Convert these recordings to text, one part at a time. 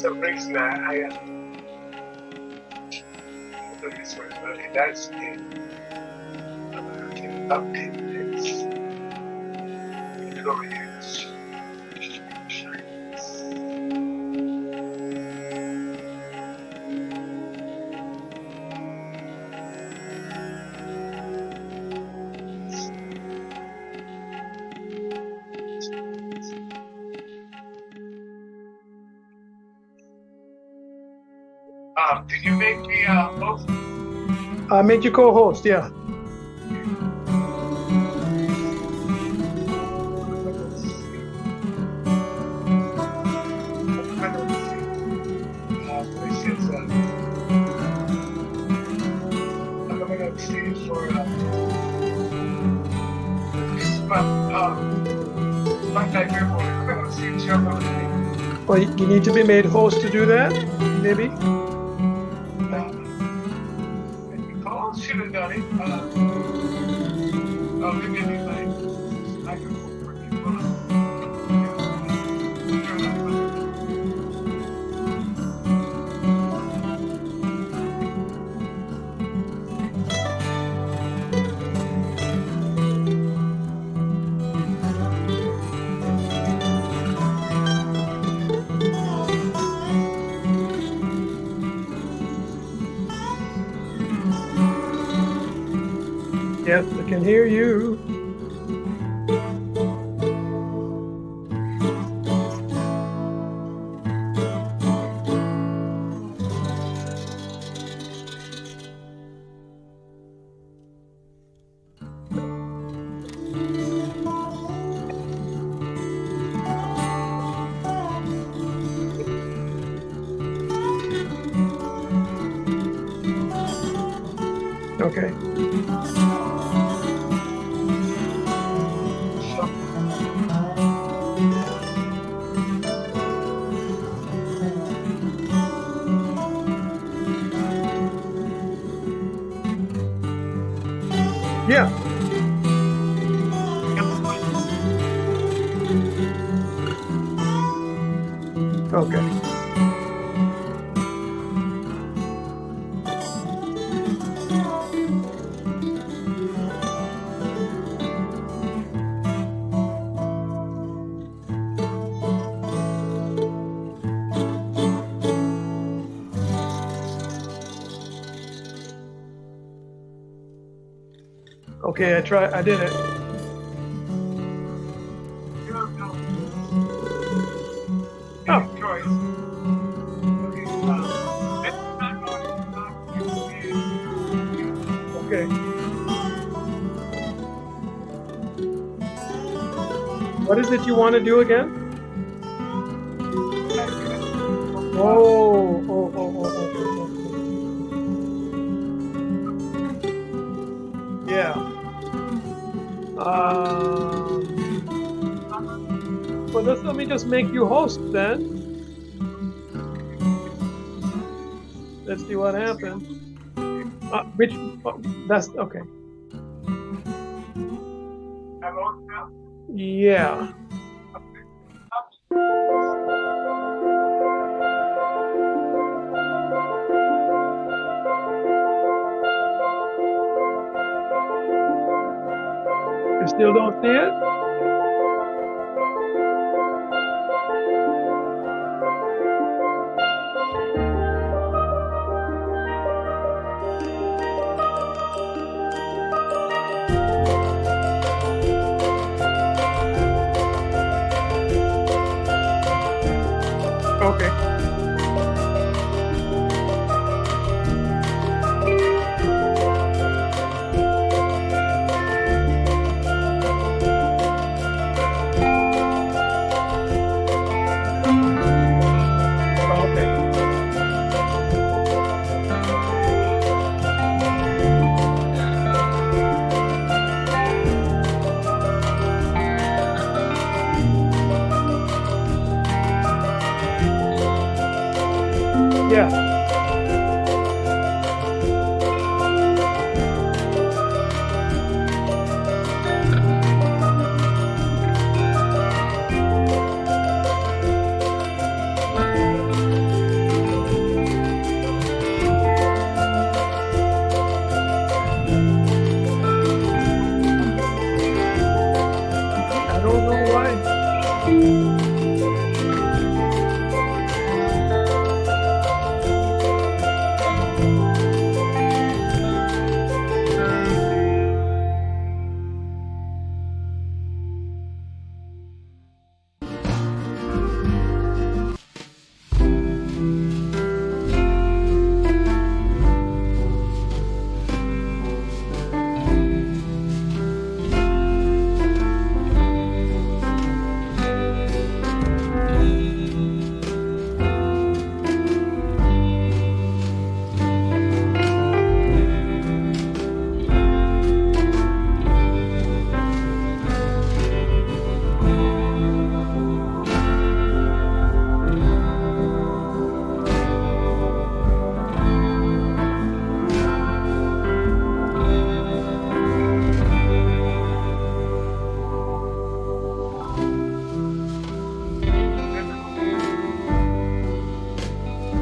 some reason I do this one, but that's the can update this. Go here. Did you make me host? I made you co-host, yeah. Well, you need to be made host to do that, maybe? Should have done it. Maybe like I can for people. Yes, I can hear you. Okay. Yeah. Okay. Okay, I did it. Oh. Okay. What is it you want to do again? Oh. Yeah. Well, let me just make you host then. Let's see what happens. That's okay. Yeah. You still don't see it? Okay. Yeah. I don't know why.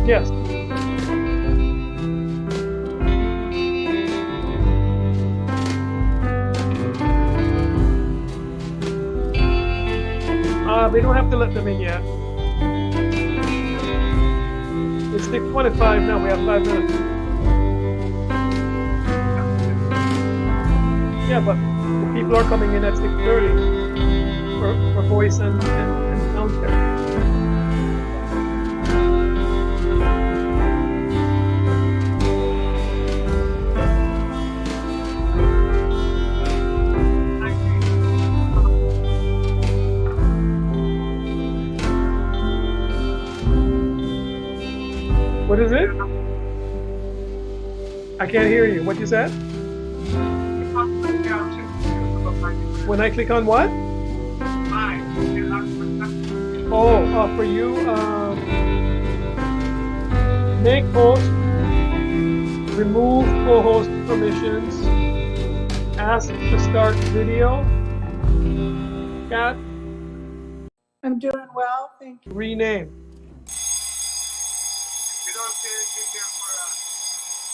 Yes. We don't have to let them in yet. It's 6:25 now. We have 5 minutes. Yeah, but the people are coming in at 6:30 for voice and sound check. What is it? I can't hear you. What you said? When I click on what? Oh, for you, make host, remove co-host permissions, ask to start video, Cat, I'm doing well, thank you. rename. You don't see anything here for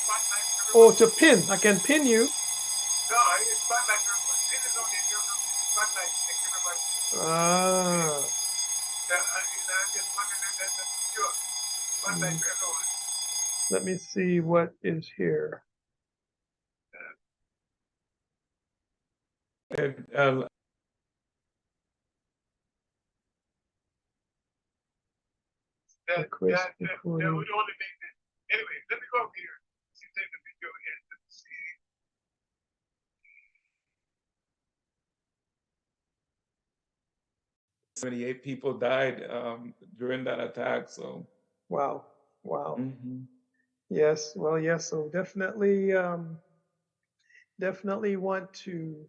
spotlight. Oh, to pin. I can pin you. No, it's spotlight. This is only your spotlight. Everybody. Just that's sure. Spotlight for everyone. Let me see what is here. That Request would recording. only make it. Anyway, let me go over here. See, take the video again. Let's see. 78 people died during that attack. So, Wow. Wow. mhm. Yes. Well, yes. So definitely, definitely want to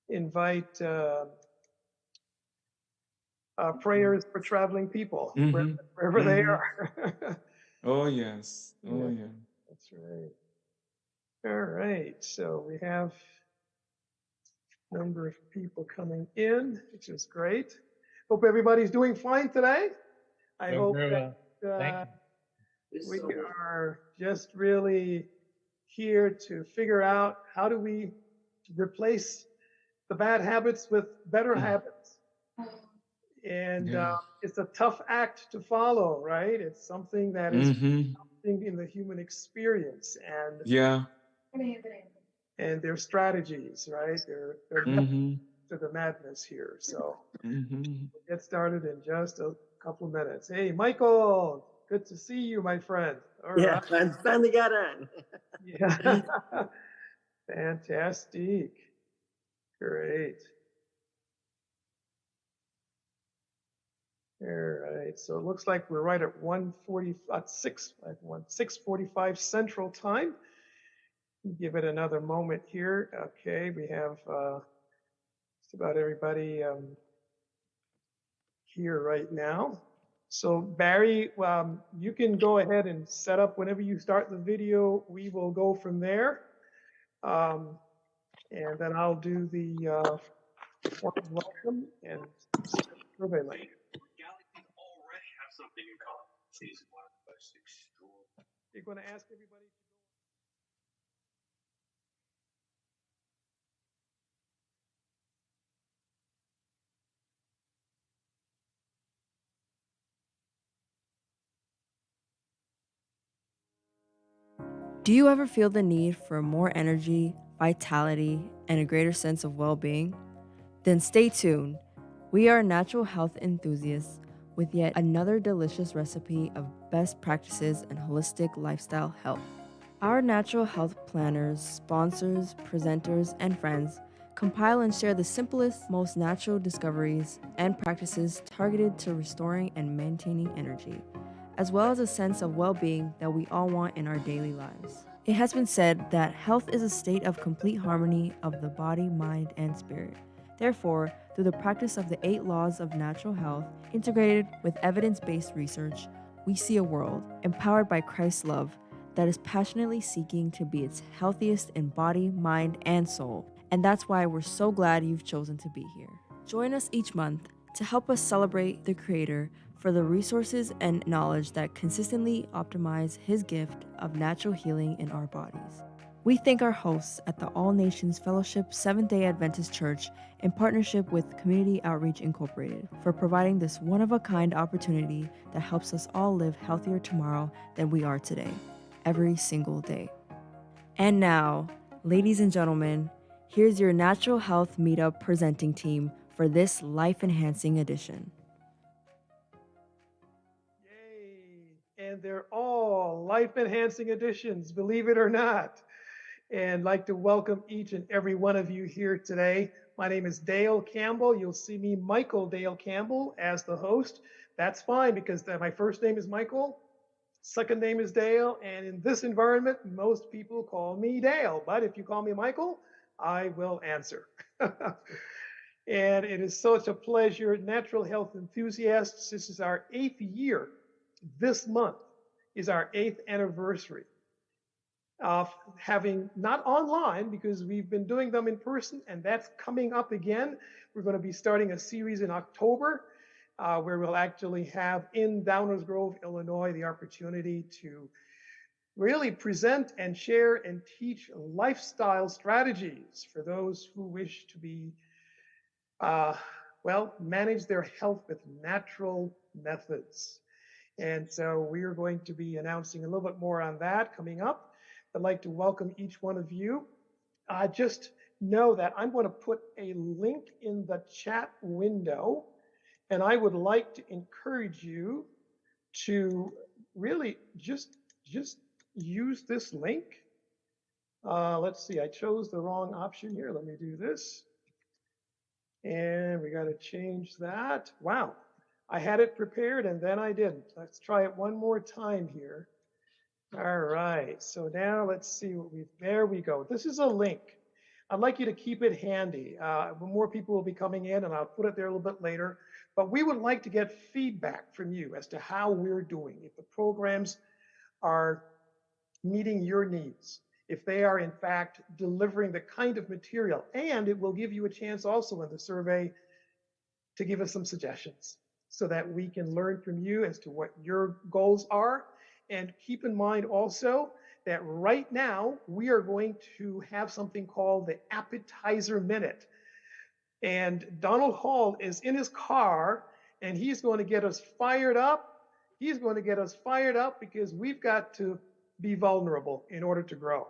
invite prayers for traveling people wherever they are. Oh yes, oh Yeah. yeah. That's right. All right. So we have a number of people coming in, which is great. Hope everybody's doing fine today. I hope that we are just really here to figure out how do we replace the bad habits with better habits. And Yeah. it's a tough act to follow, right? It's something that is something in the human experience, and Yeah. their strategies, right? They're to the madness here. So we'll get started in just a couple of minutes. Hey, Michael, good to see you, my friend. All Yeah, right. I finally got on. Yeah. Fantastic. Great. All right. So it looks like we're right at 6:45 Central Time. Give it another moment here. Okay, we have just about everybody here right now. So Barry, you can go ahead and set up whenever you start the video. We will go from there. And then I'll do the form welcome and survey link. Galaxies already have something in common. Is one of the most extraordinary. You're going to ask everybody to go. Do you ever feel the need for more energy, vitality, and a greater sense of well-being? Then stay tuned. We are natural health enthusiasts with yet another delicious recipe of best practices and holistic lifestyle health. Our natural health planners, sponsors, presenters, and friends compile and share the simplest, most natural discoveries and practices targeted to restoring and maintaining energy, as well as a sense of well-being that we all want in our daily lives. It has been said that health is a state of complete harmony of the body, mind, and spirit. Therefore, through the practice of the 8 laws of natural health, integrated with evidence-based research, we see a world empowered by Christ's love that is passionately seeking to be its healthiest in body, mind, and soul. And that's why we're so glad you've chosen to be here. Join us each month to help us celebrate the Creator for the resources and knowledge that consistently optimize His gift of natural healing in our bodies. We thank our hosts at the All Nations Fellowship Seventh-day Adventist Church in partnership with Community Outreach Incorporated for providing this one-of-a-kind opportunity that helps us all live healthier tomorrow than we are today, every single day. And now, ladies and gentlemen, here's your Natural Health Meetup presenting team for this life-enhancing edition. Yay! And they're all life-enhancing additions, believe it or not. And I'd like to welcome each and every one of you here today. My name is Dale Campbell. You'll see me, Michael Dale Campbell, as the host. That's fine because my first name is Michael, second name is Dale, and in this environment, most people call me Dale. But if you call me Michael, I will answer. And it is such a pleasure. Natural health enthusiasts, this is our 8th year. This month is our 8th anniversary of having, not online, because we've been doing them in person, and that's coming up again. We're going to be starting a series in October where we'll actually have in Downers Grove, Illinois, the opportunity to really present and share and teach lifestyle strategies for those who wish to be, manage their health with natural methods. And so we are going to be announcing a little bit more on that coming up. I'd like to welcome each one of you. Just know that I'm going to put a link in the chat window, and I would like to encourage you to really just use this link. Let's see, I chose the wrong option here. Let me do this. And we got to change that. Wow, I had it prepared and then I didn't. Let's try it one more time here. All right, so now let's see there we go. This is a link. I'd like you to keep it handy. More people will be coming in and I'll put it there a little bit later, but we would like to get feedback from you as to how we're doing, if the programs are meeting your needs, if they are in fact delivering the kind of material, and it will give you a chance also in the survey to give us some suggestions so that we can learn from you as to what your goals are. And keep in mind also that right now we are going to have something called the Appetizer Minute. And Donald Hall is in his car and he's going to get us fired up. He's going to get us fired up because we've got to be vulnerable in order to grow.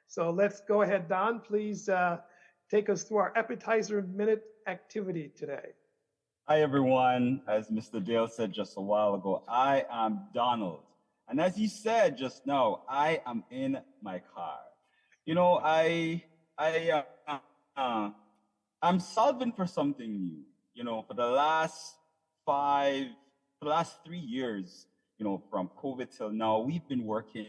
So let's go ahead, Don, please take us through our Appetizer Minute activity today. Hi, everyone. As Mr. Dale said just a while ago, I am Donald. And as he said just now, I am in my car. You know, I'm solving for something new. You know, for the last 3 years, you know, from COVID till now, we've been working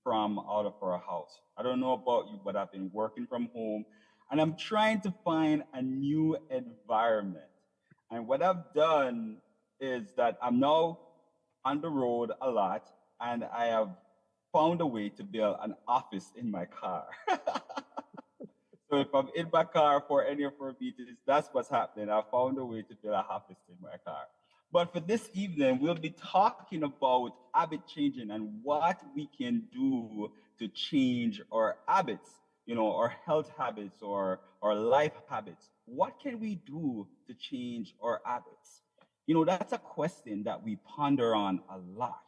from out of our house. I don't know about you, but I've been working from home and I'm trying to find a new environment. And what I've done is that I'm now on the road a lot, and I have found a way to build an office in my car. So if I'm in my car for any of our meetings, that's what's happening. I found a way to build an office in my car. But for this evening, we'll be talking about habit changing and what we can do to change our habits, our health habits or our life habits. What can we do to change our habits? That's a question that we ponder on a lot.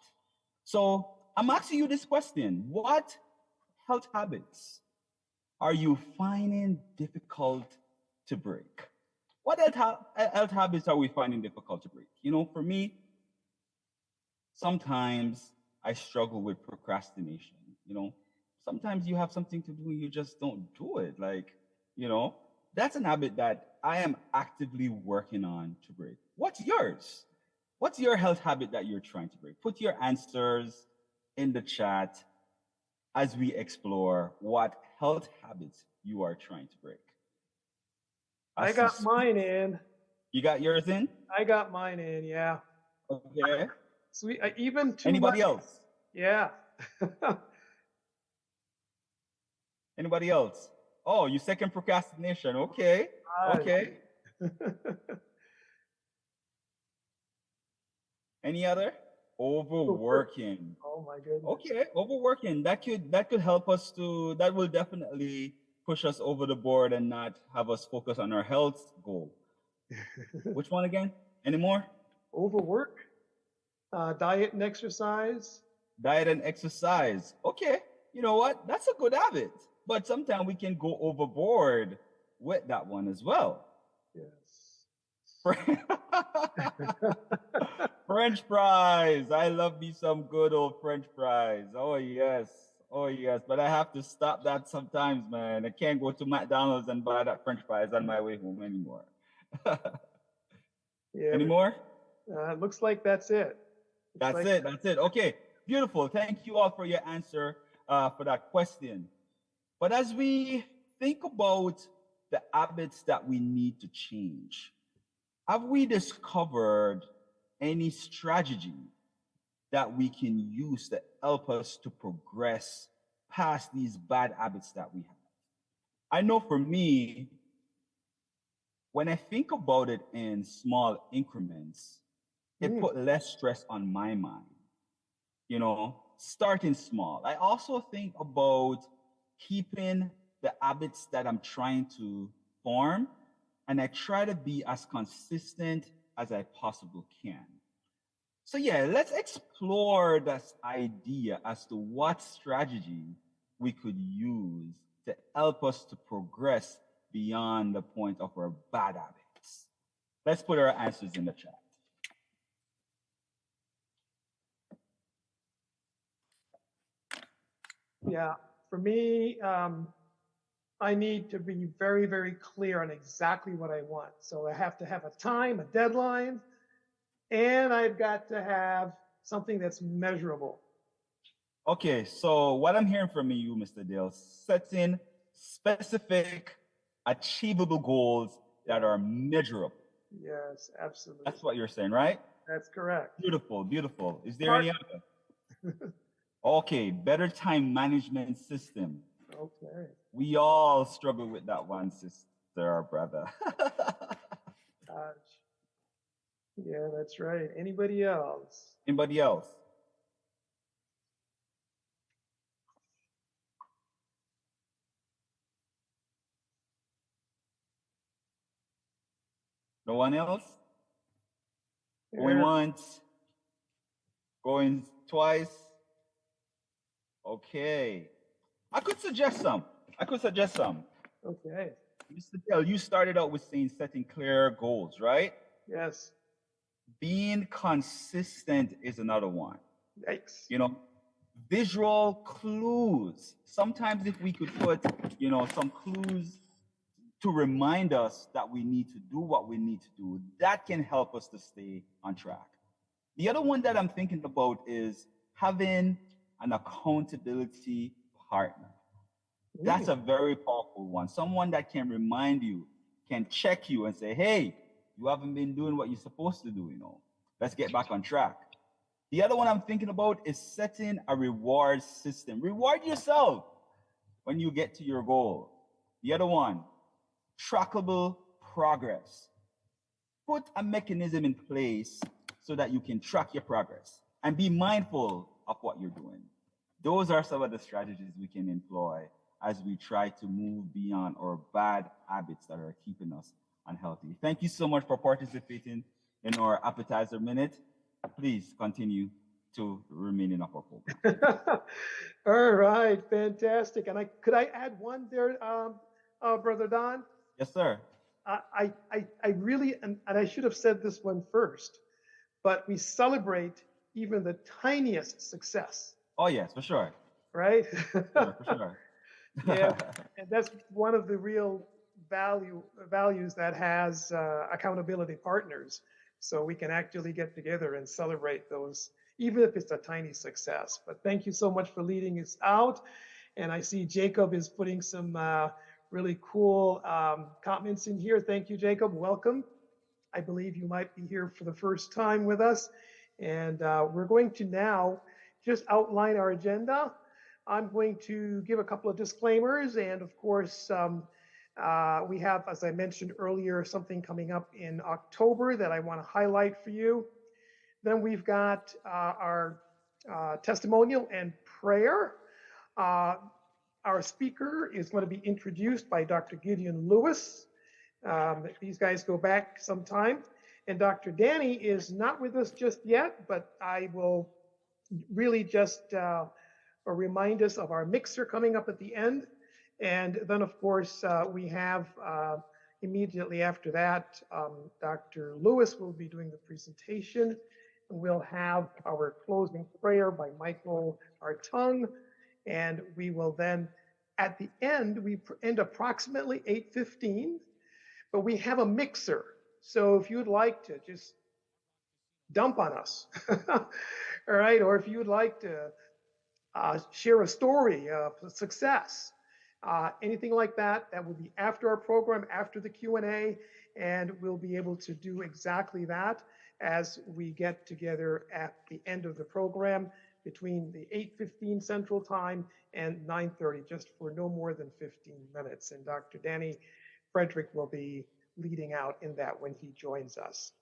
So I'm asking you this question: what health habits are you finding difficult to break? What health habits are we finding difficult to break? For me, sometimes I struggle with procrastination. Sometimes you have something to do, you just don't do it. That's an habit that I am actively working on to break. What's yours? What's your health habit that you're trying to break? Put your answers in the chat as we explore what health habits you are trying to break. I got mine in. You got yours in? I got mine in, yeah. Okay. Sweet. Even too Anybody much. else? Yeah. Anybody else? Oh, you second procrastination. Okay. Okay. Any other? Overworking. Oh my goodness. Okay, overworking. That could help us that will definitely push us over the board and not have us focus on our health goal. Which one again? Any more? Overwork. Diet and exercise. Diet and exercise. Okay. You know what? That's a good habit. But sometimes we can go overboard with that one as well. Yes. French fries. I love me some good old French fries. Oh yes. Oh yes. But I have to stop that sometimes, man. I can't go to McDonald's and buy that French fries on my way home anymore. Yeah. Any more? It looks like that's it. That's it. Okay. Beautiful. Thank you all for your answer for that question. But as we think about the habits that we need to change, have we discovered any strategy that we can use to help us to progress past these bad habits that we have? I know for me, when I think about it in small increments, it put less stress on my mind. Starting small. I also think about keeping the habits that I'm trying to form, and I try to be as consistent as I possibly can. So yeah, let's explore this idea as to what strategy we could use to help us to progress beyond the point of our bad habits. Let's put our answers in the chat. Yeah, for me, I need to be very, very clear on exactly what I want. So I have to have a time, a deadline, and I've got to have something that's measurable. Okay, so what I'm hearing from you, Mr. Dale, setting specific, achievable goals that are measurable. Yes, absolutely. That's what you're saying, right? That's correct. Beautiful, beautiful. Is there any other? Okay, better time management system. Okay. We all struggle with that one, sister, brother. Gosh. Yeah, that's right. Anybody else? Anybody else? No one else? Going once? Going twice? Okay. I could suggest some. Okay. Mr. Dale, you started out with saying setting clear goals, right? Yes. Being consistent is another one. Yikes. Visual clues. Sometimes if we could put, some clues to remind us that we need to do what we need to do, that can help us to stay on track. The other one that I'm thinking about is having an accountability partner. That's a very powerful one. Someone that can remind you, can check you and say, hey, you haven't been doing what you're supposed to do, Let's get back on track. The other one I'm thinking about is setting a reward system. Reward yourself when you get to your goal. The other one, trackable progress. Put a mechanism in place so that you can track your progress and be mindful of what you're doing. Those are some of the strategies we can employ as we try to move beyond our bad habits that are keeping us unhealthy. Thank you so much for participating in our appetizer minute. Please continue to remain in our program. All right, fantastic. And could I add one there, Brother Don? Yes, sir. I really, and I should have said this one first, but we celebrate even the tiniest success. Oh, yes, for sure. Right? For sure. Yeah, and that's one of the real values that has accountability partners. So we can actually get together and celebrate those, even if it's a tiny success. But thank you so much for leading us out. And I see Jacob is putting some really cool comments in here. Thank you, Jacob. Welcome. I believe you might be here for the first time with us. And we're going to now just outline our agenda. I'm going to give a couple of disclaimers. And of course, we have, as I mentioned earlier, something coming up in October that I want to highlight for you. Then we've got our testimonial and prayer. Our speaker is going to be introduced by Dr. Gideon Lewis. These guys go back some time. And Dr. Danny is not with us just yet, but I will really just remind us of our mixer coming up at the end. And then, of course, we have immediately after that, Dr. Lewis will be doing the presentation. We'll have our closing prayer by Michael Artung. And we will then, at the end, we end approximately 8:15, but we have a mixer. So if you'd like to just dump on us, all right, or if you'd like to share a story of success, anything like that, that will be after our program, after the Q&A, and we'll be able to do exactly that as we get together at the end of the program between the 8:15 Central Time and 9:30, just for no more than 15 minutes. And Dr. Danny Frederick will be leading out in that when he joins us.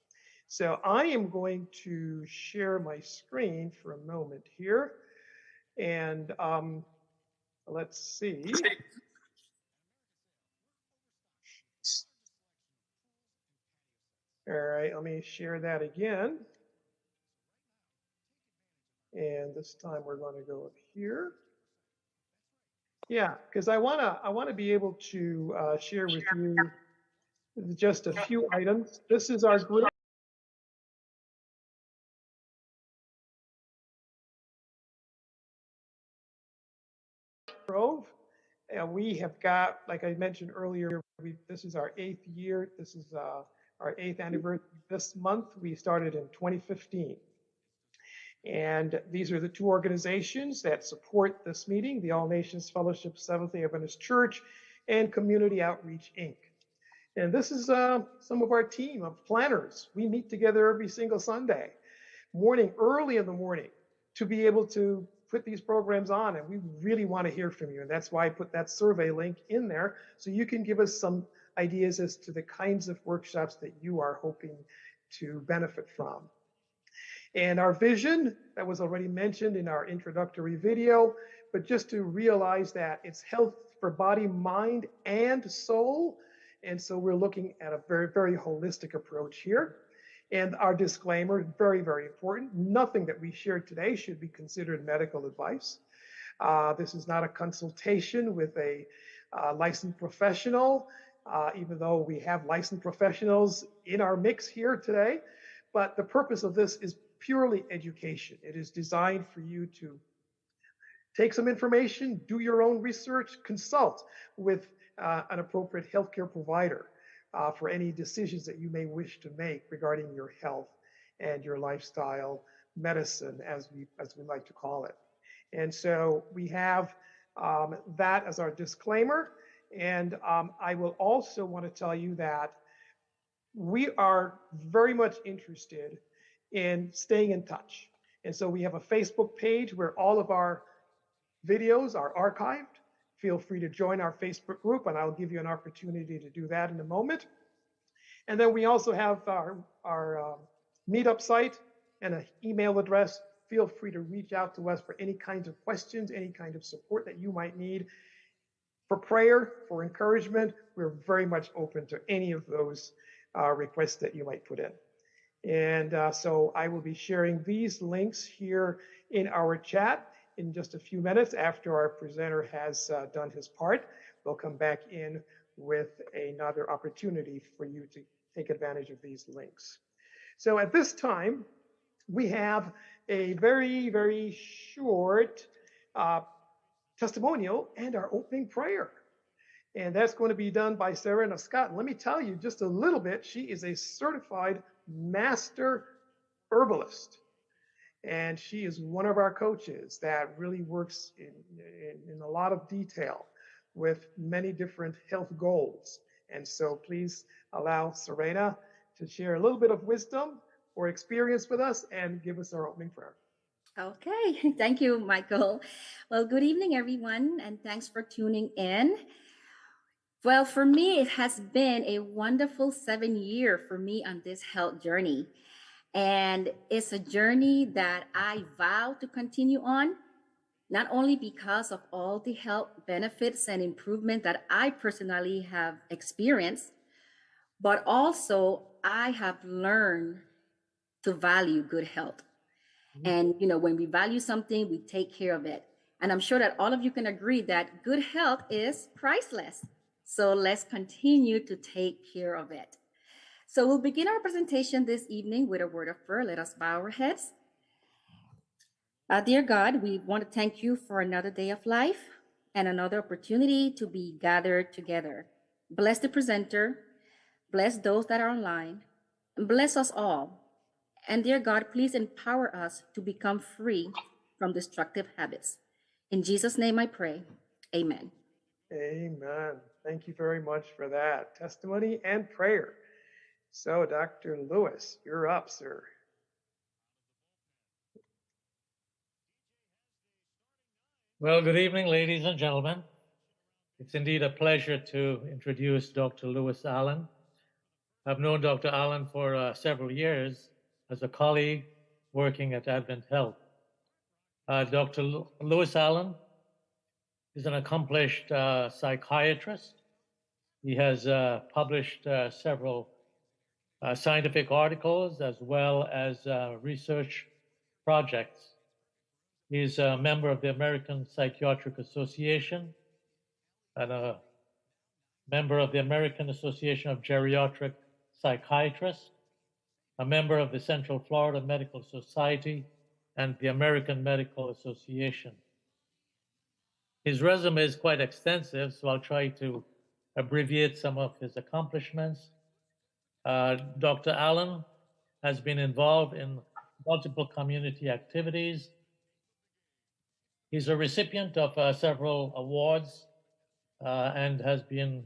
So I am going to share my screen for a moment here. And let's see. All right, let me share that again. And this time we're going to go up here. Yeah, because I wanna be able to share with you just a few items. This is our group. Grove. And we have got, like I mentioned earlier, this is our 8th year. This is our 8th anniversary this month. We started in 2015. And these are the two organizations that support this meeting, the All Nations Fellowship Seventh-day Adventist Church and Community Outreach, Inc. And this is some of our team of planners. We meet together every single Sunday morning, early in the morning, to be able to put these programs on. And we really want to hear from you. And that's why I put that survey link in there, so you can give us some ideas as to the kinds of workshops that you are hoping to benefit from. And our vision, that was already mentioned in our introductory video, but just to realize that it's health for body, mind, and soul. And so we're looking at a very, very holistic approach here. And our disclaimer, very, very important, nothing that we shared today should be considered medical advice. This is not a consultation with a licensed professional, even though we have licensed professionals in our mix here today. But the purpose of this is purely education. It is designed for you to take some information, do your own research, consult with an appropriate healthcare provider for any decisions that you may wish to make regarding your health and your lifestyle, medicine, as we like to call it. And so we have that as our disclaimer. And I will also want to tell you that we are very much interested in staying in touch. And so we have a Facebook page where all of our videos are archived. Feel free to join our Facebook group, and I'll give you an opportunity to do that in a moment. And then we also have our Meetup site and an email address. Feel free to reach out to us for any kinds of questions, any kind of support that you might need. For prayer, for encouragement, we're very much open to any of those requests that you might put in. And so I will be sharing these links here in our chat in just a few minutes after our presenter has done his part. We'll come back in with another opportunity for you to take advantage of these links. So at this time, we have a very, very short testimonial and our opening prayer. And that's going to be done by Serena Scott. And let me tell you just a little bit. She is a certified master herbalist. And she is one of our coaches that really works in a lot of detail with many different health goals. And so please allow Serena to share a little bit of wisdom or experience with us and give us our opening prayer. Okay, thank you, Michael. Well, good evening, everyone, and thanks for tuning in. Well, for me, it has been a wonderful 7 years for me on this health journey. And it's a journey that I vow to continue on, not only because of all the health benefits and improvement that I personally have experienced, but also I have learned to value good health. And, you know, when we value something, we take care of it. And I'm sure that all of you can agree that good health is priceless. So let's continue to take care of it. So we'll begin our presentation this evening with a word of prayer. Let us bow our heads. Dear God, we want to thank you for another day of life and another opportunity to be gathered together. Bless the presenter, bless those that are online, and bless us all. And dear God, please empower us to become free from destructive habits. In Jesus' name I pray, amen. Amen. Thank you very much for that testimony and prayer. So, Dr. Lewis, you're up, sir. Well, good evening, ladies and gentlemen. It's indeed a pleasure to introduce Dr. Lewis Allen. I've known Dr. Allen for several years as a colleague working at Advent Health. Dr. Lewis Allen is an accomplished psychiatrist. He has published several scientific articles as well as research projects. He's a member of the American Psychiatric Association and a member of the American Association of Geriatric Psychiatrists, a member of the Central Florida Medical Society and the American Medical Association. His resume is quite extensive, so I'll try to abbreviate some of his accomplishments. Dr. Allen has been involved in multiple community activities. He's a recipient of several awards and has been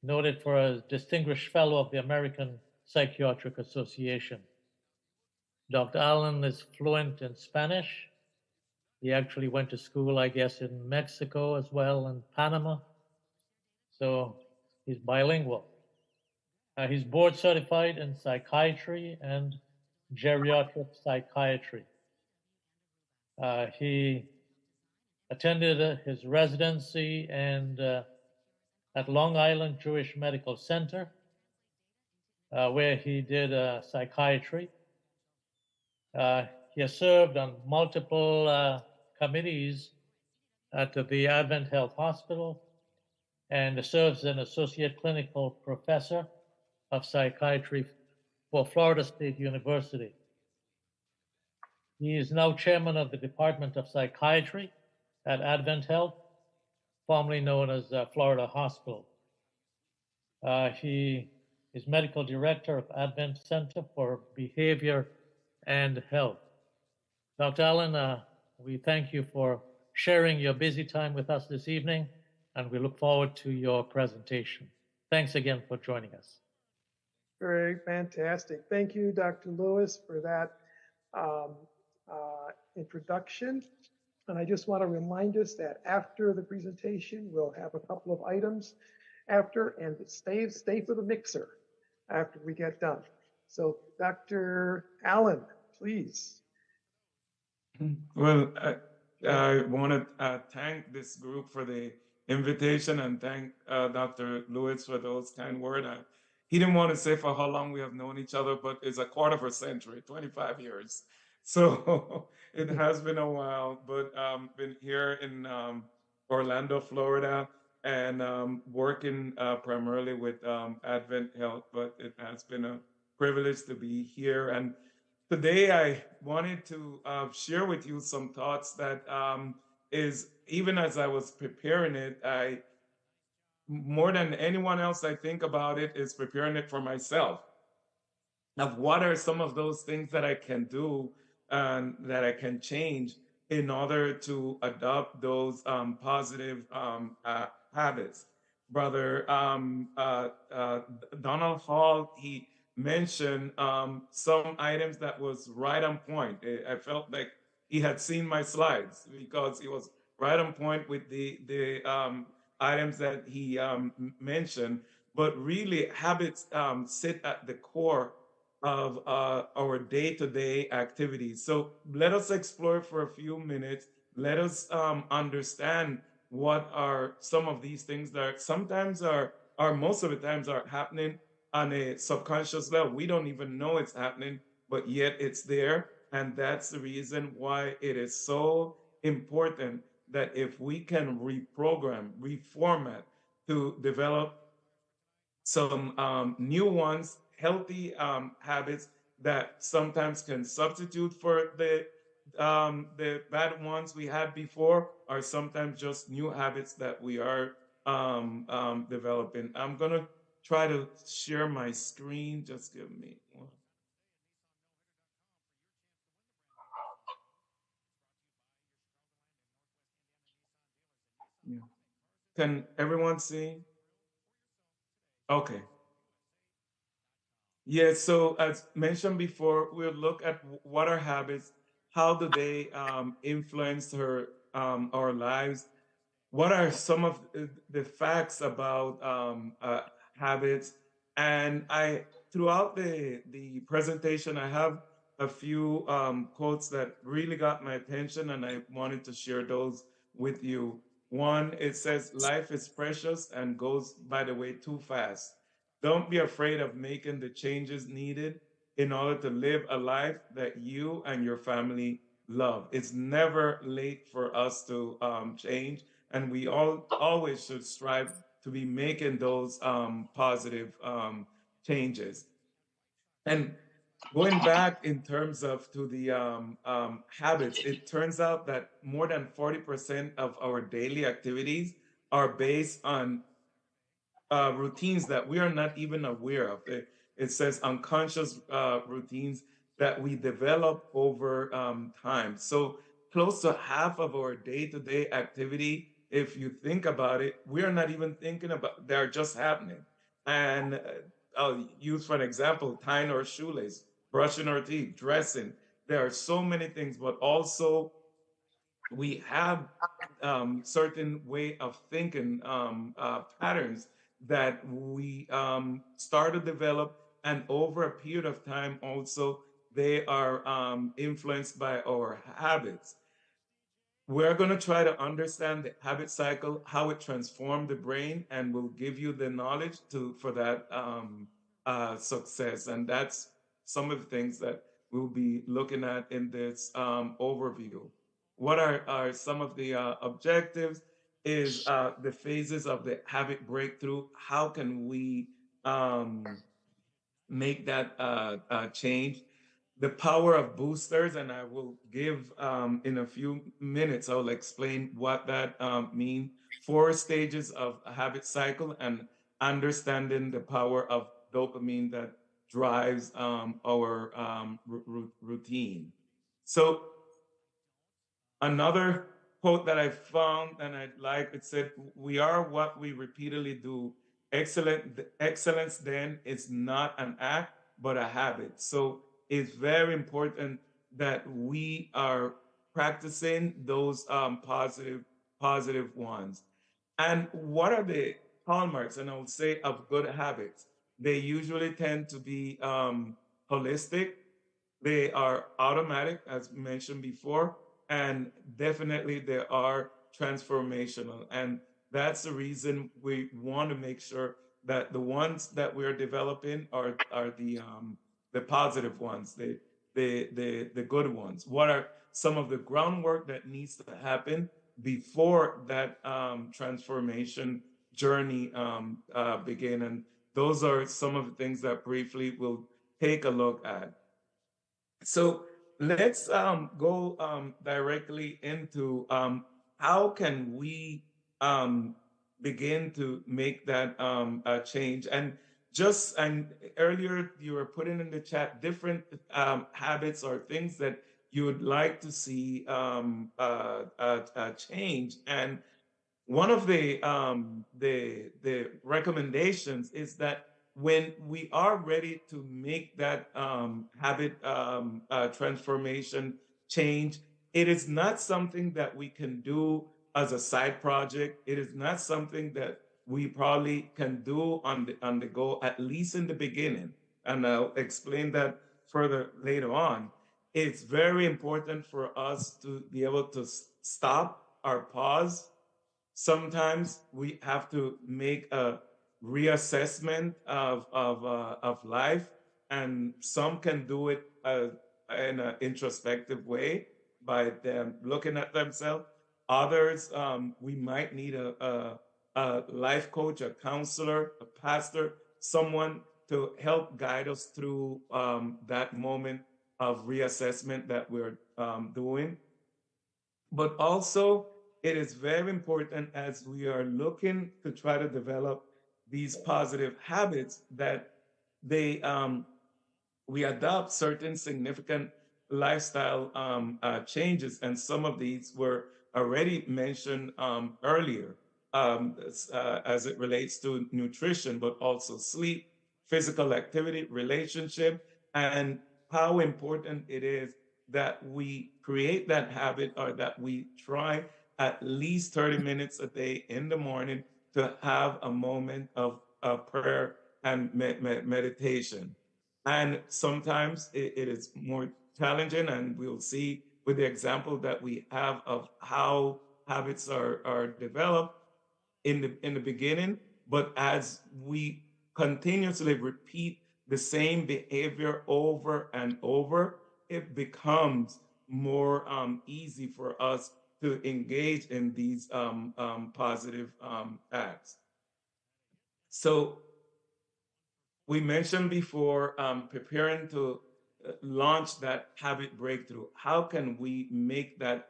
noted for a distinguished fellow of the American Psychiatric Association. Dr. Allen is fluent in Spanish. He actually went to school, I guess, in Mexico as well, and Panama. So he's bilingual. He's board certified in psychiatry and geriatric psychiatry. He attended his residency and at Long Island Jewish Medical Center, where he did psychiatry. He has served on multiple committees at the Advent Health Hospital and serves as an associate clinical professor of psychiatry for Florida State University. He is now chairman of the Department of Psychiatry at Advent Health, formerly known as Florida Hospital. He is medical director of Advent Center for Behavior and Health. Dr. Allen, we thank you for sharing your busy time with us this evening, and we look forward to your presentation. Thanks again for joining us. Very fantastic. Thank you, Dr. Lewis, for that introduction. And I just want to remind us that after the presentation, we'll have a couple of items after, and stay for the mixer after we get done. So Dr. Allen, please. Well, I want to thank this group for the invitation and thank Dr. Lewis for those kind words. He didn't want to say for how long we have known each other, but it's a quarter of a century, 25 years. So it has been a while, but been here in Orlando, Florida, and working primarily with Advent Health, but it has been a privilege to be here. And today I wanted to share with you some thoughts that is, even as I was preparing it, more than anyone else, I think about it is preparing it for myself. Of what are some of those things that I can do and that I can change in order to adopt those positive habits. Brother Donald Hall, he mentioned some items that was right on point. I felt like he had seen my slides because he was right on point with the items that he mentioned. But really, habits sit at the core of our day-to-day activities. So let us explore for a few minutes. Let us understand what are some of these things that sometimes are most of the times are happening on a subconscious level. We don't even know it's happening, but yet it's there. And that's the reason why it is so important that if we can reprogram, reformat to develop some new ones, healthy habits that sometimes can substitute for the bad ones we had before, or sometimes just new habits that we are developing. I'm gonna try to share my screen. Just give me one. Yeah. Can everyone see? Okay. Yeah, so as mentioned before, we'll look at what are habits, how do they influence our lives, what are some of the facts about habits, and throughout the presentation, I have a few quotes that really got my attention, and I wanted to share those with you. One, it says, "Life is precious and goes by the way too fast. Don't be afraid of making the changes needed in order to live a life that you and your family love." It's never late for us to change, and we always should strive to be making those positive changes. And going back in terms of to the habits, it turns out that more than 40% of our daily activities are based on routines that we are not even aware of. It says unconscious routines that we develop over time. So close to half of our day-to-day activity, if you think about it, we are not even thinking about, they're just happening. And I'll use for an example, tying our shoelace, brushing our teeth, dressing. There are so many things, but also we have certain way of thinking patterns that we start to develop, and over a period of time also they are influenced by our habits. We're going to try to understand the habit cycle, how it transformed the brain, and we'll give you the knowledge for that success. And that's some of the things that we'll be looking at in this overview. What are some of the objectives is the phases of the habit breakthrough. How can we make that change? The power of boosters, and I will give in a few minutes, I'll explain what that means. 4 stages of a habit cycle and understanding the power of dopamine that drives our routine. So another quote that I found and I like, it said, "We are what we repeatedly do Excellence then is not an act, but a habit. So it's very important that we are practicing those positive ones. And what are the hallmarks, and I would say, of good habits? They usually tend to be holistic, they are automatic, as mentioned before, and definitely they are transformational. And that's the reason we want to make sure that the ones that we're developing are the positive ones, the good ones. What are some of the groundwork that needs to happen before that transformation journey begin? And those are some of the things that briefly we'll take a look at. So let's go directly into how can we begin to make that change. And earlier you were putting in the chat different habits or things that you would like to see change. And one of the recommendations is that when we are ready to make that habit transformation change, it is not something that we can do as a side project. It is not something that we probably can do on the go, at least in the beginning. And I'll explain that further later on. It's very important for us to be able to stop or pause. Sometimes we have to make a reassessment of life, and some can do it in an introspective way by them looking at themselves. Others, we might need a life coach, a counselor, a pastor, someone to help guide us through that moment of reassessment that we're doing. But also, it is very important as we are looking to try to develop these positive habits that they we adopt certain significant lifestyle changes, and some of these were already mentioned earlier as it relates to nutrition, but also sleep, physical activity, relationship, and how important it is that we create that habit, or that we try at least 30 minutes a day in the morning to have a moment of prayer and meditation. And sometimes it is more challenging, and we'll see with the example that we have of how habits are developed in the beginning. But as we continuously repeat the same behavior over and over, it becomes more easy for us to engage in these positive acts. So we mentioned before preparing to launch that habit breakthrough. How can we make that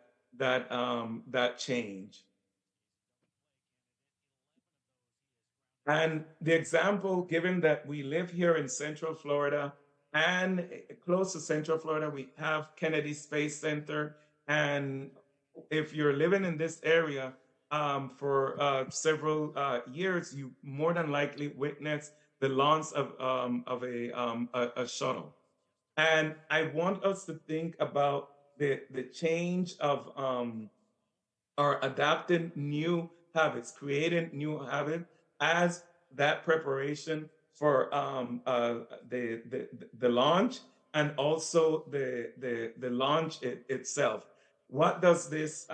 change? And the example, given that we live here in Central Florida, and close to Central Florida, we have Kennedy Space Center. And if you're living in this area for several years, you more than likely witnessed the launch of a shuttle. And I want us to think about the change of or adapting new habits, creating new habits as that preparation for the launch, and also the launch itself. What does this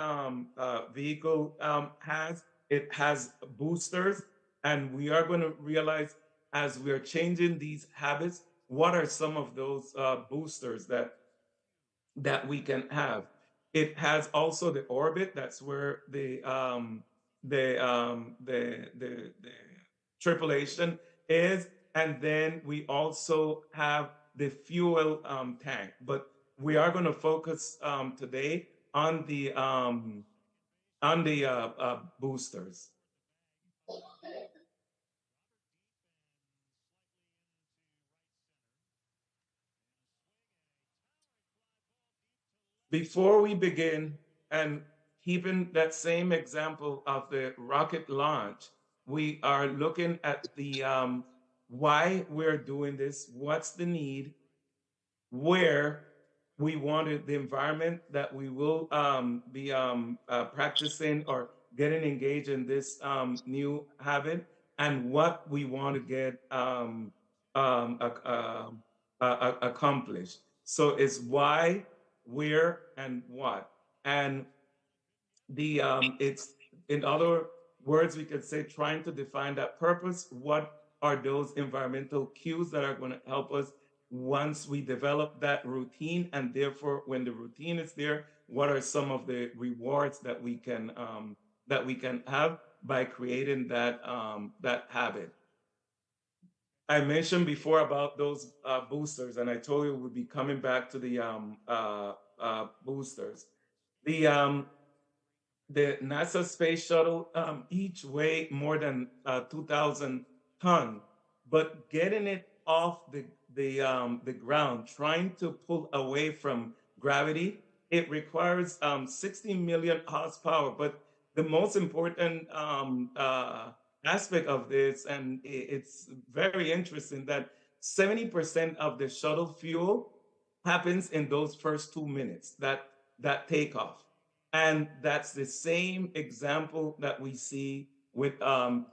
vehicle has? It has boosters, and we are going to realize as we are changing these habits, what are some of those boosters that we can have. It has also the orbit. That's where the tripulation is, and then we also have the fuel tank. But we are going to focus today on the boosters. Before we begin, and keeping that same example of the rocket launch, we are looking at the why we're doing this, what's the need, where we wanted the environment that we will be practicing or getting engaged in this new habit, and what we want to get um, ac- um, accomplished. So it's why, where, and what. And the it's, in other words, we could say, trying to define that purpose. What are those environmental cues that are going to help us once we develop that routine? And therefore, when the routine is there, what are some of the rewards that we can have by creating that habit? I mentioned before about those boosters, and I told you we'll be coming back to the boosters. The the NASA space shuttle each weigh more than 2,000 tons, but getting it off the ground, trying to pull away from gravity, it requires 60 million horsepower. But the most important aspect of this, and it's very interesting, that 70% of the shuttle fuel happens in those first 2 minutes, that takeoff. And that's the same example that we see with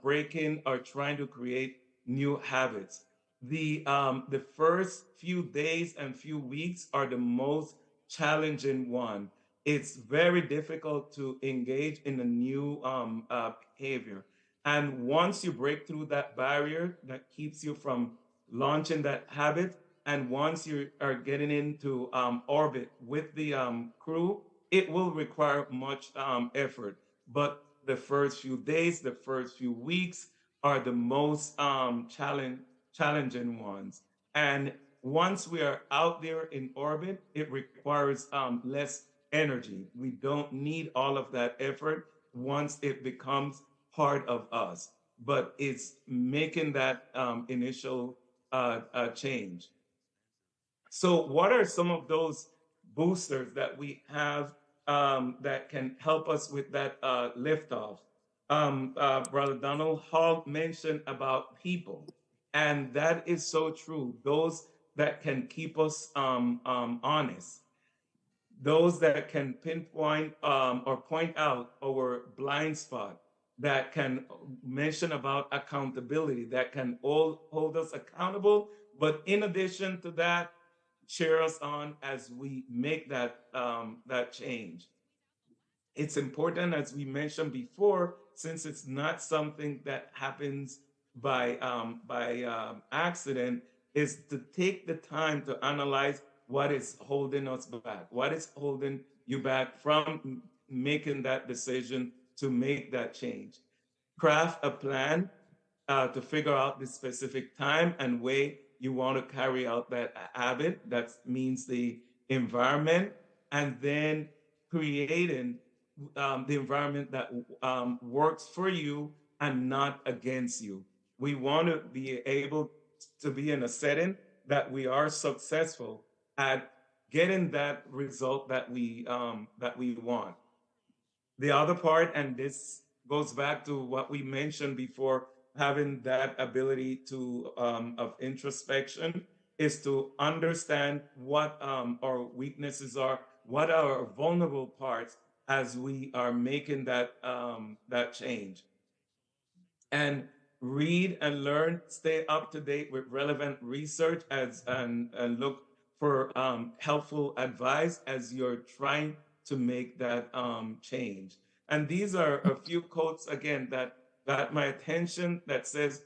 breaking or trying to create new habits. The first few days and few weeks are the most challenging one. It's very difficult to engage in a new behavior. And once you break through that barrier that keeps you from launching that habit, and once you are getting into orbit with the crew, it will require much effort. But the first few days, the first few weeks are the most challenging ones. And once we are out there in orbit, it requires less energy. We don't need all of that effort once it becomes part of us. But it's making that initial change. So, what are some of those boosters that we have that can help us with that liftoff? Brother Donald Hall mentioned about people, and that is so true. Those that can keep us honest, those that can pinpoint or point out our blind spot, that can mention about accountability, that can hold us accountable, but in addition to that, cheer us on as we make that change. It's important, as we mentioned before, since it's not something that happens by accident, is to take the time to analyze what is holding us back, what is holding you back from making that decision to make that change. Craft a plan to figure out the specific time and way you want to carry out that habit. That means the environment, and then creating the environment that works for you and not against you. We want to be able to be in a setting that we are successful at getting that result that we want. The other part, and this goes back to what we mentioned before, having that ability to of introspection, is to understand what our weaknesses are, what are our vulnerable parts as we are making that change. And read and learn, stay up to date with relevant research and look for helpful advice as you're trying to make that change. And these are a few quotes again that got my attention, that says,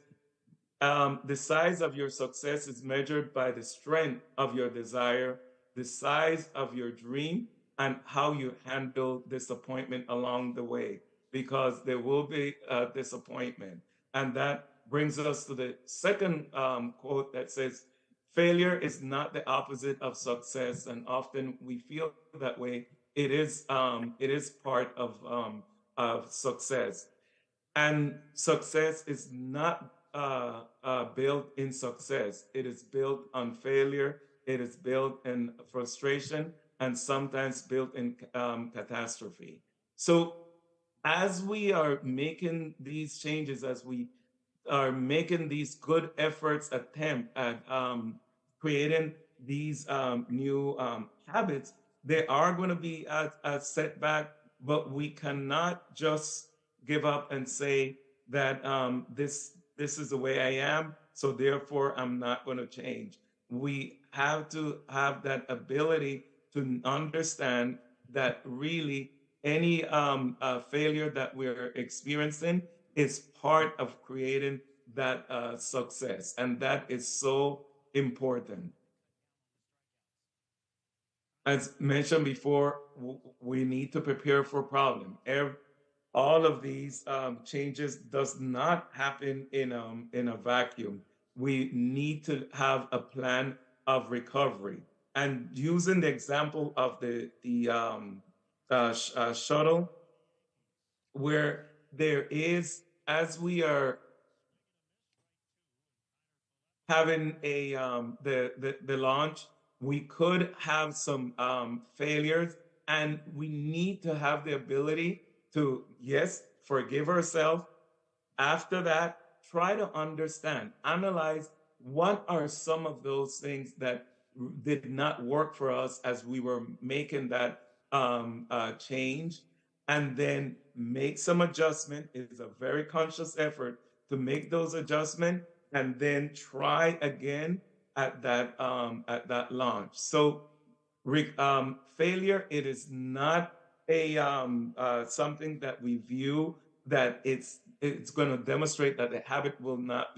the size of your success is measured by the strength of your desire, the size of your dream, and how you handle disappointment along the way, because there will be disappointment. And that brings us to the second quote that says, failure is not the opposite of success. And often we feel that way. It is part of success. And success is not built in success. It is built on failure. It is built in frustration, and sometimes built in catastrophe. So as we are making these changes, as we are making these good efforts attempt at creating these new habits, there are going to be a setback, but we cannot just give up and say that this is the way I am, so therefore I'm not going to change. We have to have that ability to understand that really any failure that we're experiencing is part of creating that success. And that is so important. As mentioned before, we need to prepare for problem. All of these changes does not happen in a vacuum. We need to have a plan of recovery. And using the example of the shuttle, where there is, as we are having the launch, we could have some failures, and we need to have the ability to, yes, forgive ourselves. After that, try to understand, analyze what are some of those things that did not work for us as we were making that change, and then make some adjustment. It is a very conscious effort to make those adjustments, and then try again at that launch. So failure, it is not a something that we view that it's going to demonstrate that the habit will not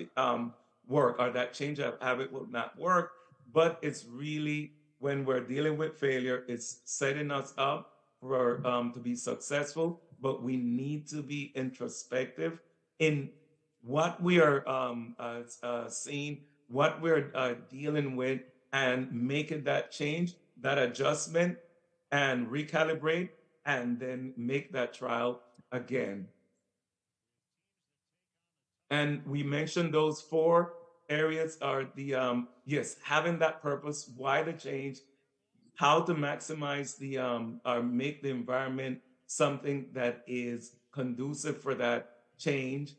work, or that change of habit will not work. But it's really, when we're dealing with failure, it's setting us up for to be successful. But we need to be introspective in what we are seeing, what we're dealing with, and making that change, that adjustment, and recalibrate, and then make that trial again. And we mentioned those 4 areas are the, yes, having that purpose, why the change, how to maximize the, or make the environment something that is conducive for that change,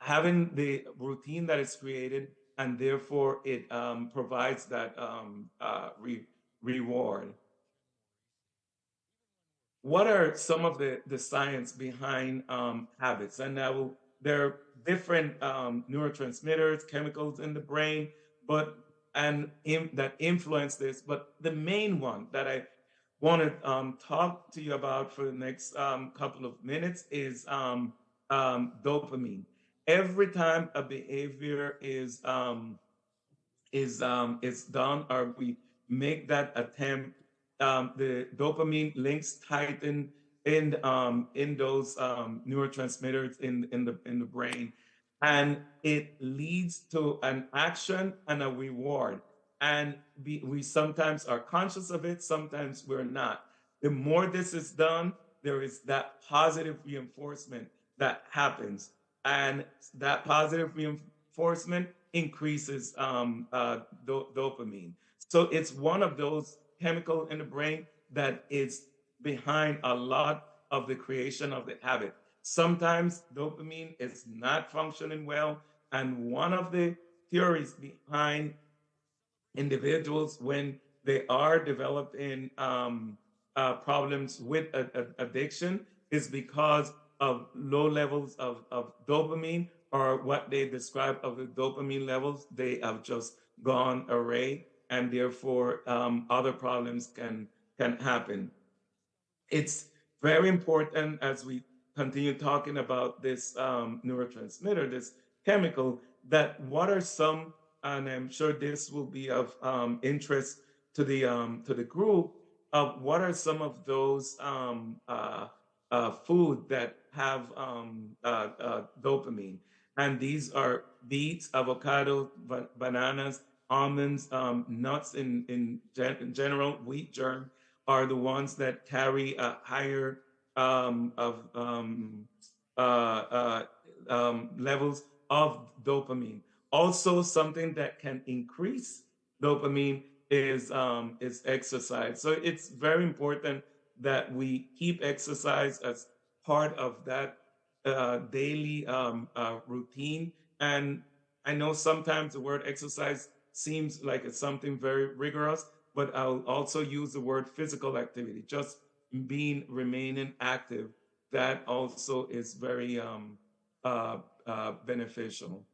having the routine that is created, and therefore it provides that reward. What are some of the science behind habits? And there are different neurotransmitters, chemicals in the brain, that influence this. But the main one that I want to talk to you about for the next couple of minutes is dopamine. Every time a behavior is done, or we make that attempt, the dopamine links tighten in those neurotransmitters in the brain, and it leads to an action and a reward. And we sometimes are conscious of it, sometimes we're not. The more this is done, there is that positive reinforcement that happens, and that positive reinforcement increases dopamine. So it's one of those chemicals in the brain that is behind a lot of the creation of the habit. Sometimes dopamine is not functioning well, and one of the theories behind individuals when they are developing problems with addiction is because of low levels of dopamine, or what they describe of the dopamine levels, they have just gone array, and therefore other problems can happen. It's very important, as we continue talking about this neurotransmitter, this chemical, that what are some, and I'm sure this will be of interest to the group, of what are some of those food that have dopamine. And these are beets, avocado, bananas, almonds, nuts in general, wheat germ are the ones that carry a higher levels of dopamine. Also, something that can increase dopamine is exercise. So it's very important that we keep exercise as part of that daily routine. And I know sometimes the word exercise seems like it's something very rigorous, but I'll also use the word physical activity, just remaining active. That also is very beneficial.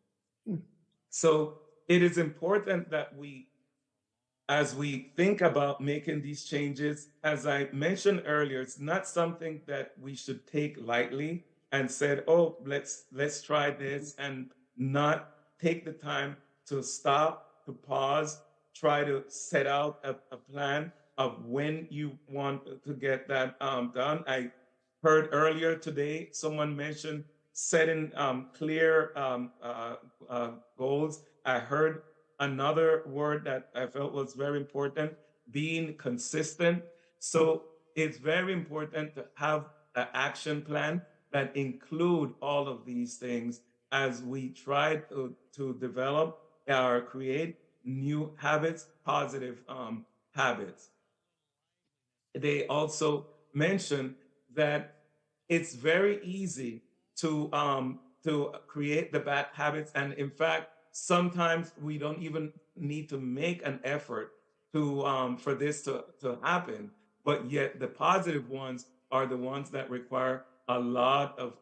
So it is important that as we think about making these changes, as I mentioned earlier, it's not something that we should take lightly and said, oh, let's try this, and not take the time to stop, to pause, try to set out a plan of when you want to get that done. I heard earlier today someone mentioned setting clear goals. I heard another word that I felt was very important, being consistent. So it's very important to have an action plan that include all of these things as we try to develop or create new habits, positive habits. They also mentioned that it's very easy to create the bad habits, and in fact, sometimes we don't even need to make an effort to for this to happen. But yet, the positive ones are the ones that require a lot of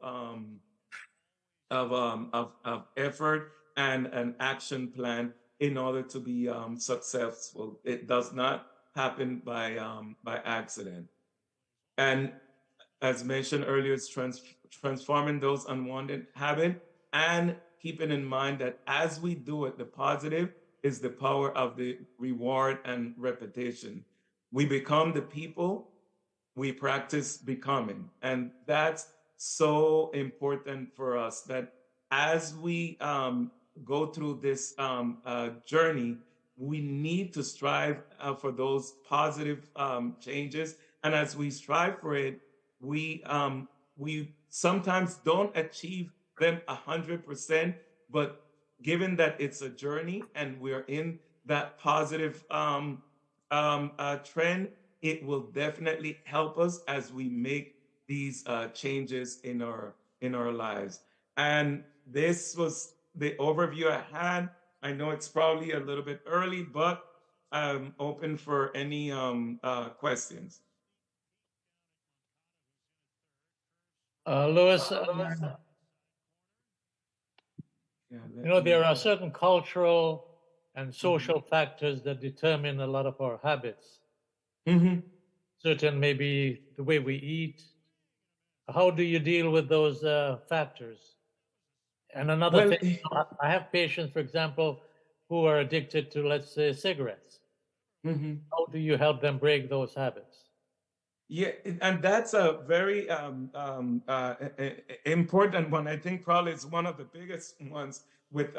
effort and an action plan in order to be successful. It does not happen by accident. And as mentioned earlier, it's transforming those unwanted habits and keeping in mind that as we do it, the positive is the power of the reward and repetition. We become the people we practice becoming. And that's so important for us, that as we go through this journey, we need to strive for those positive changes. And as we strive for it, we sometimes don't achieve them 100%, but given that it's a journey and we're in that positive trend, it will definitely help us as we make these changes in our lives. And this was the overview I had. I know it's probably a little bit early, but I'm open for any questions. Louis, there are certain cultural and social factors that determine a lot of our habits. Mm-hmm. Certain, maybe the way we eat. How do you deal with those factors? And another thing, I have patients, for example, who are addicted to, let's say, cigarettes. Mm-hmm. How do you help them break those habits? Yeah, and that's a very important one. I think probably it's one of the biggest ones with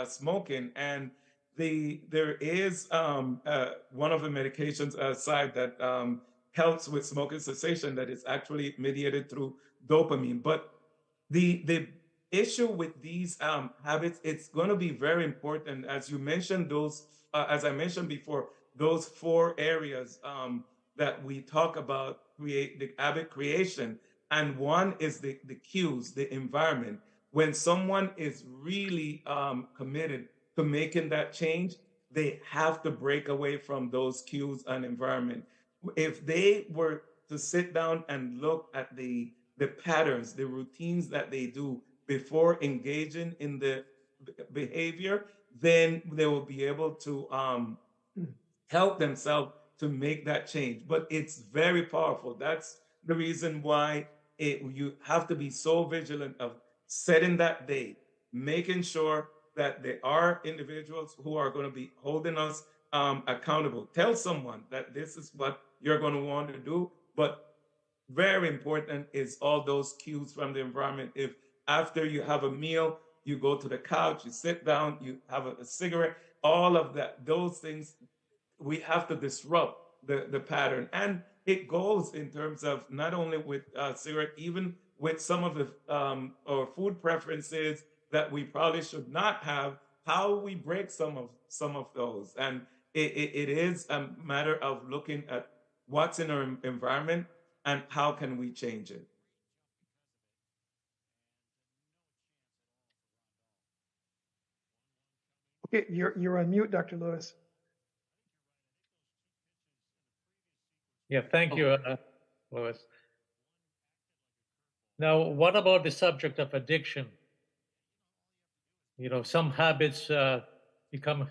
smoking. And there is one of the medications aside that helps with smoking cessation that is actually mediated through dopamine. But the issue with these habits, it's going to be very important, as you mentioned those, as I mentioned before, those 4 areas that we talk about the habit creation. And one is the cues, the environment. When someone is really committed to making that change, they have to break away from those cues and environment. If they were to sit down and look at the patterns, the routines that they do before engaging in the behavior, then they will be able to help themselves to make that change. But it's very powerful. That's the reason why you have to be so vigilant of setting that date, making sure that there are individuals who are going to be holding us accountable. Tell someone that this is what you're going to want to do, but very important is all those cues from the environment. If after you have a meal, you go to the couch, you sit down, you have a cigarette, all of that, those things, we have to disrupt the pattern. And it goes in terms of not only with cigarette, even with some of the or food preferences that we probably should not have, how we break some of those. And it is a matter of looking at what's in our environment, and how can we change it? Okay, you're on mute, Dr. Lewis. Yeah, thank you, Louis. Now, what about the subject of addiction? You know, some habits become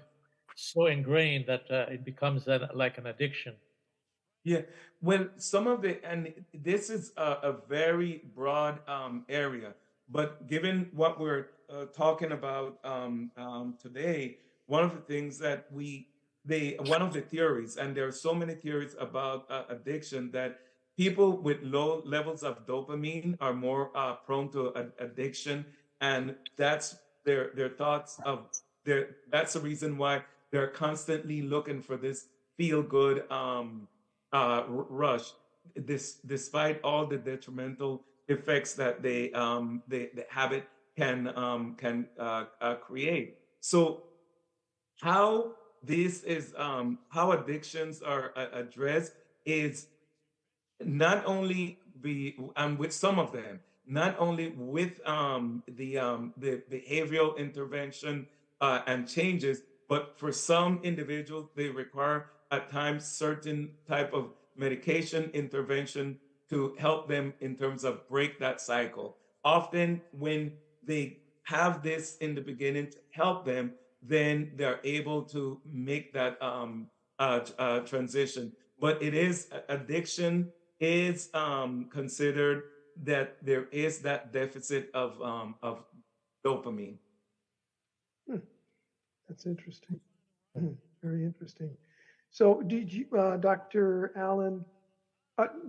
so ingrained that it becomes like an addiction. Yeah, well, some of the, and this is a very broad area, but given what we're talking about today, one of the things that one of the theories, and there are so many theories about addiction, that people with low levels of dopamine are more prone to addiction, and that's their thoughts of that's the reason why they're constantly looking for this feel good. Rush, despite all the detrimental effects that the habit can create. So how this is how addictions are addressed is not only be with some of them, not only with the behavioral intervention and changes, but for some individuals they require at times certain type of medication intervention to help them in terms of break that cycle. Often when they have this in the beginning to help them, then they're able to make that transition. But it is addiction is considered that there is that deficit of dopamine. That's interesting. Very interesting. So did you, Dr. Allen,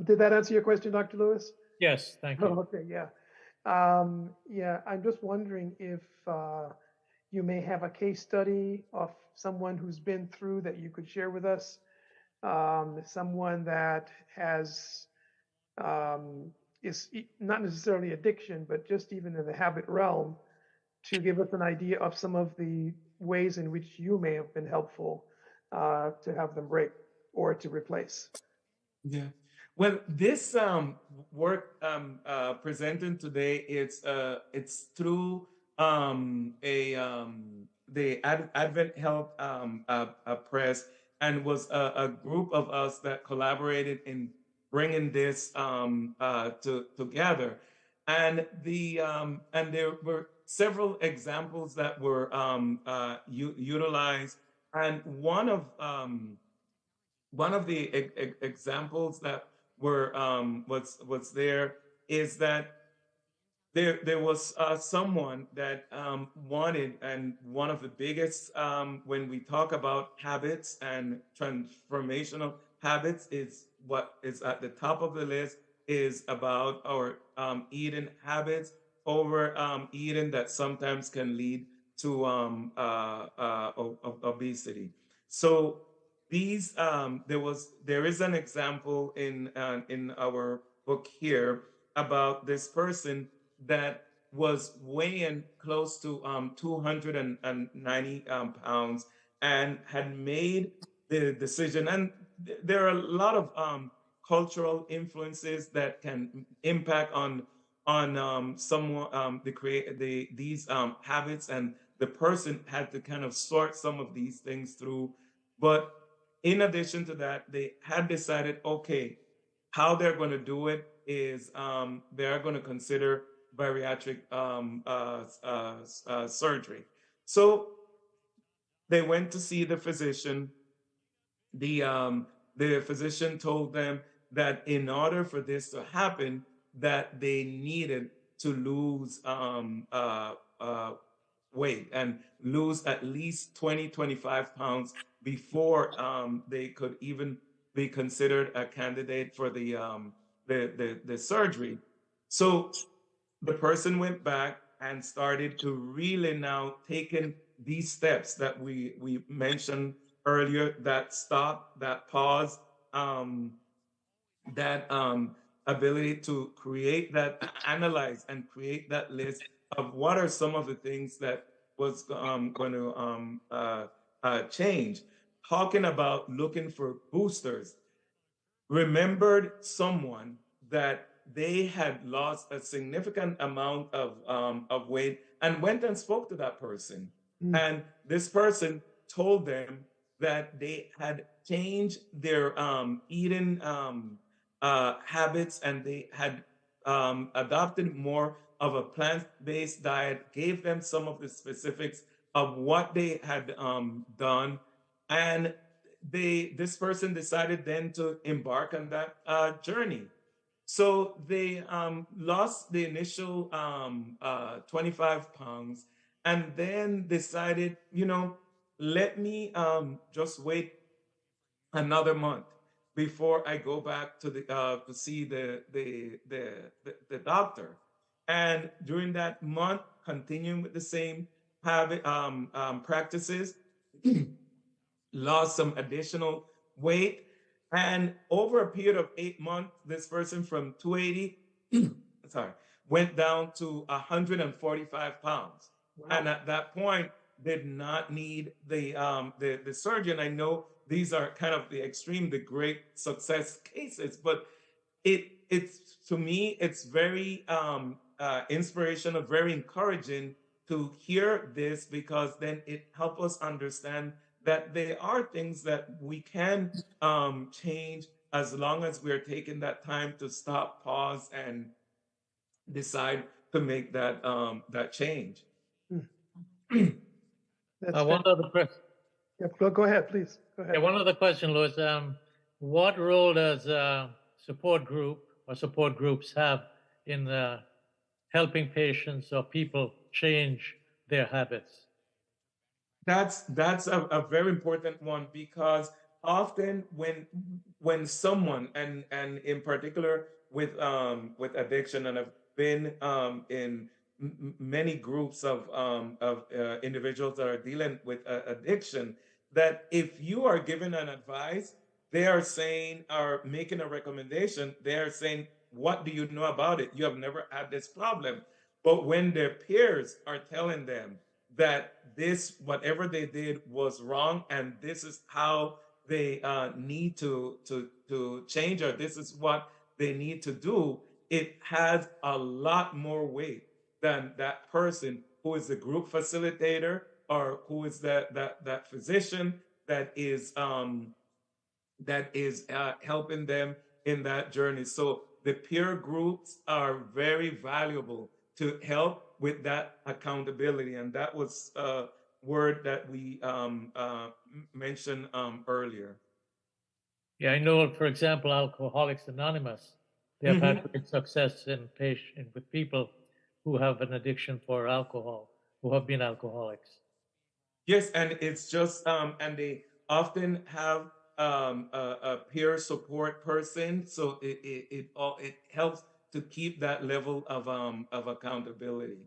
did that answer your question, Dr. Lewis? Yes, thank you. Oh, okay, yeah. Yeah, I'm just wondering if you may have a case study of someone who's been through that you could share with us. Someone that has is not necessarily addiction, but just even in the habit realm, to give us an idea of some of the ways in which you may have been helpful to have them break or to replace. Yeah. Well, this work presented today, it's through the Advent Health Press, and was a group of us that collaborated in bringing this together, and and there were several examples that were utilized, and one of the examples that were was there is that there was someone that wanted, and one of the biggest when we talk about habits and transformational habits, is what is at the top of the list is about our eating habits over eating that sometimes can lead to obesity. So these there is an example in our book here about this person that was weighing close to 290 pounds, and had made the decision. And there are a lot of cultural influences that can impact on someone these habits, and the person had to kind of sort some of these things through. But in addition to that, they had decided, okay, how they're going to do it is they're going to consider bariatric surgery. So they went to see the physician. The physician told them that in order for this to happen, that they needed to lose weight and lose at least 25 pounds before they could even be considered a candidate for the surgery. So the person went back and started to really now taking these steps that we mentioned earlier, that stop, that pause, that ability to create that, analyze and create that list of what are some of the things that was going to change. Talking about looking for boosters, remembered someone that they had lost a significant amount of weight and went and spoke to that person. And this person told them that they had changed their eating habits, and they had adopted more of a plant-based diet, gave them some of the specifics of what they had done. And this person decided then to embark on that journey. So they lost the initial 25 pounds, and then decided, let me just wait another month before I go back to the to see the doctor. And during that month, continuing with the same habit practices, lost some additional weight. And over a period of 8 months, this person from 280, sorry, went down to 145 pounds. Wow. And at that point, did not need the surgeon. I know these are kind of the extreme, the great success cases, but it's to me, it's very inspirational, very encouraging to hear this, because then it helps us understand that there are things that we can change as long as we're taking that time to stop, pause, and decide to make that that change. One other question. Yeah, go ahead, please. Go ahead. Yeah, one other question, Louis. What role does support group or support groups have in helping patients or people change their habits? That's a very important one, because often when someone, and in particular with addiction, and I've been in many groups of individuals that are dealing with addiction, that if you are given an advice, they are saying, or making a recommendation, they are saying, what do you know about it? You have never had this problem. But when their peers are telling them that this, whatever they did was wrong, and this is how they need to change, or this is what they need to do, it has a lot more weight than that person who is the group facilitator, or who is that physician that is helping them in that journey. So the peer groups are very valuable to help with that accountability. And that was a word that we mentioned earlier. Yeah, I know, for example, Alcoholics Anonymous, they have had great success with people who have an addiction for alcohol, who have been alcoholics. Yes, and it's just, and they often have a peer support person, so it helps to keep that level of accountability.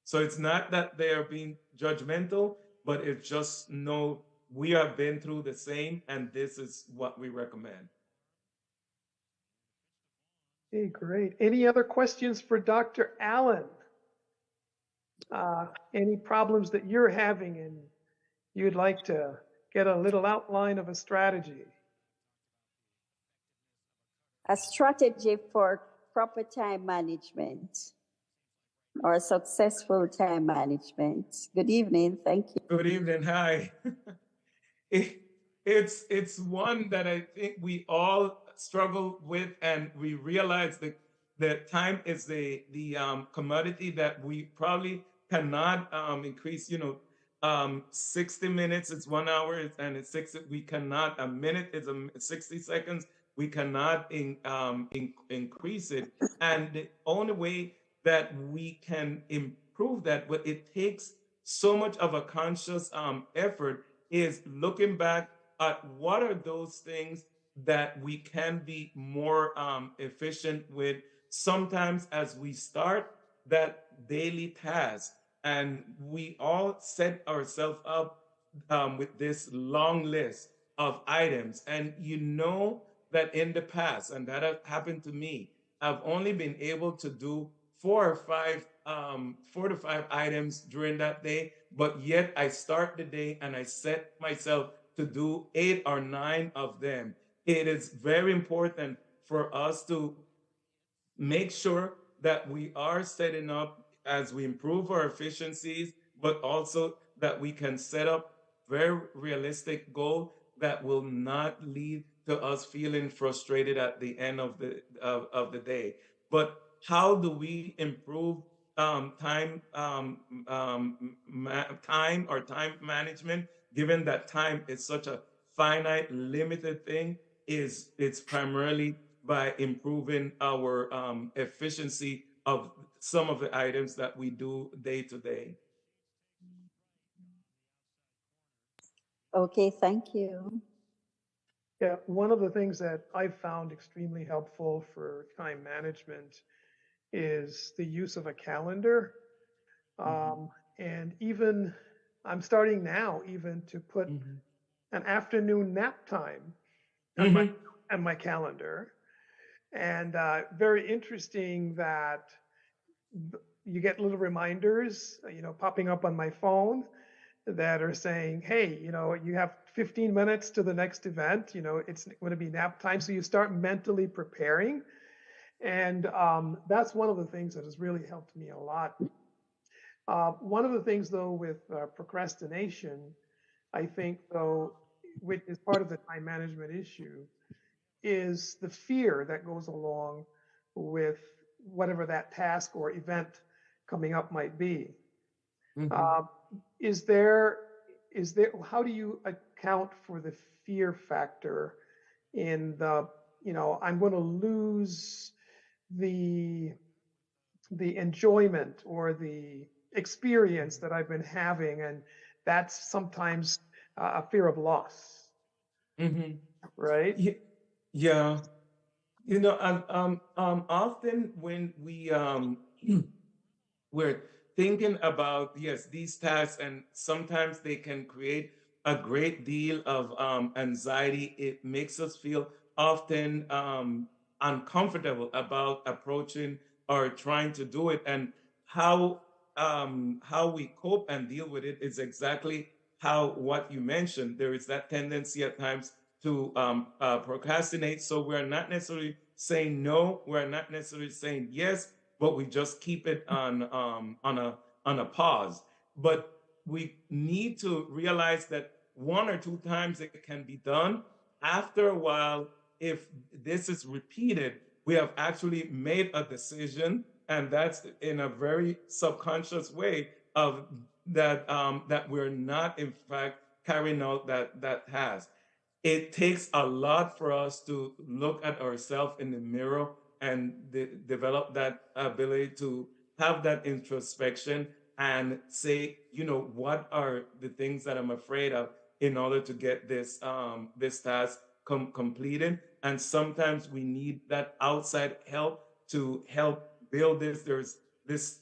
So it's not that they are being judgmental, but it's just we have been through the same, and this is what we recommend. Okay, great. Any other questions for Dr. Allen? Any problems that you're having and you'd like to get a little outline of a strategy? A strategy for proper time management or successful time management. Good evening. Thank you. Good evening. Hi. It's one that I think we all struggle with, and we realize that time is the commodity that we probably cannot increase. 60 minutes is 1 hour, and it's 60. We cannot. A minute is 60 seconds. We cannot increase it, and the only way that we can improve that, but it takes so much of a conscious effort, is looking back at what are those things that we can be more efficient with. Sometimes as we start that daily task, and we all set ourselves up with this long list of items, and that in the past, and that has happened to me, I've only been able to do 4 to 5 items during that day, but yet I start the day and I set myself to do 8 or 9 of them. It is very important for us to make sure that we are setting up as we improve our efficiencies, but also that we can set up very realistic goal that will not lead to us feeling frustrated at the end of the day. But how do we improve time or time management, given that time is such a finite, limited thing? Is it's primarily by improving our efficiency of some of the items that we do day to day. Okay, thank you. Yeah, one of the things that I've found extremely helpful for time management is the use of a calendar. And even I'm starting now even to put an afternoon nap time on my calendar. And very interesting that you get little reminders, popping up on my phone that are saying, hey, you have 15 minutes to the next event, it's going to be nap time. So you start mentally preparing. And that's one of the things that has really helped me a lot. One of the things, though, with procrastination, I think, though, which is part of the time management issue, is the fear that goes along with whatever that task or event coming up might be. Is there, how do you account for the fear factor in the, I'm going to lose the enjoyment or the experience that I've been having, and that's sometimes a fear of loss, right? Yeah, often when we're thinking about, yes, these tasks, and sometimes they can create a great deal of anxiety. It makes us feel often uncomfortable about approaching or trying to do it. And how we cope and deal with it is exactly what you mentioned. There is that tendency at times to procrastinate. So we're not necessarily saying no, we're not necessarily saying yes, but we just keep it on a pause. But we need to realize that one or two times it can be done. After a while, if this is repeated, we have actually made a decision, and that's in a very subconscious way of that that we're not in fact carrying out that task. It takes a lot for us to look at ourselves in the mirror and develop that ability to have that introspection and say, what are the things that I'm afraid of in order to get this this task completed. And sometimes we need that outside help to help build this. There's this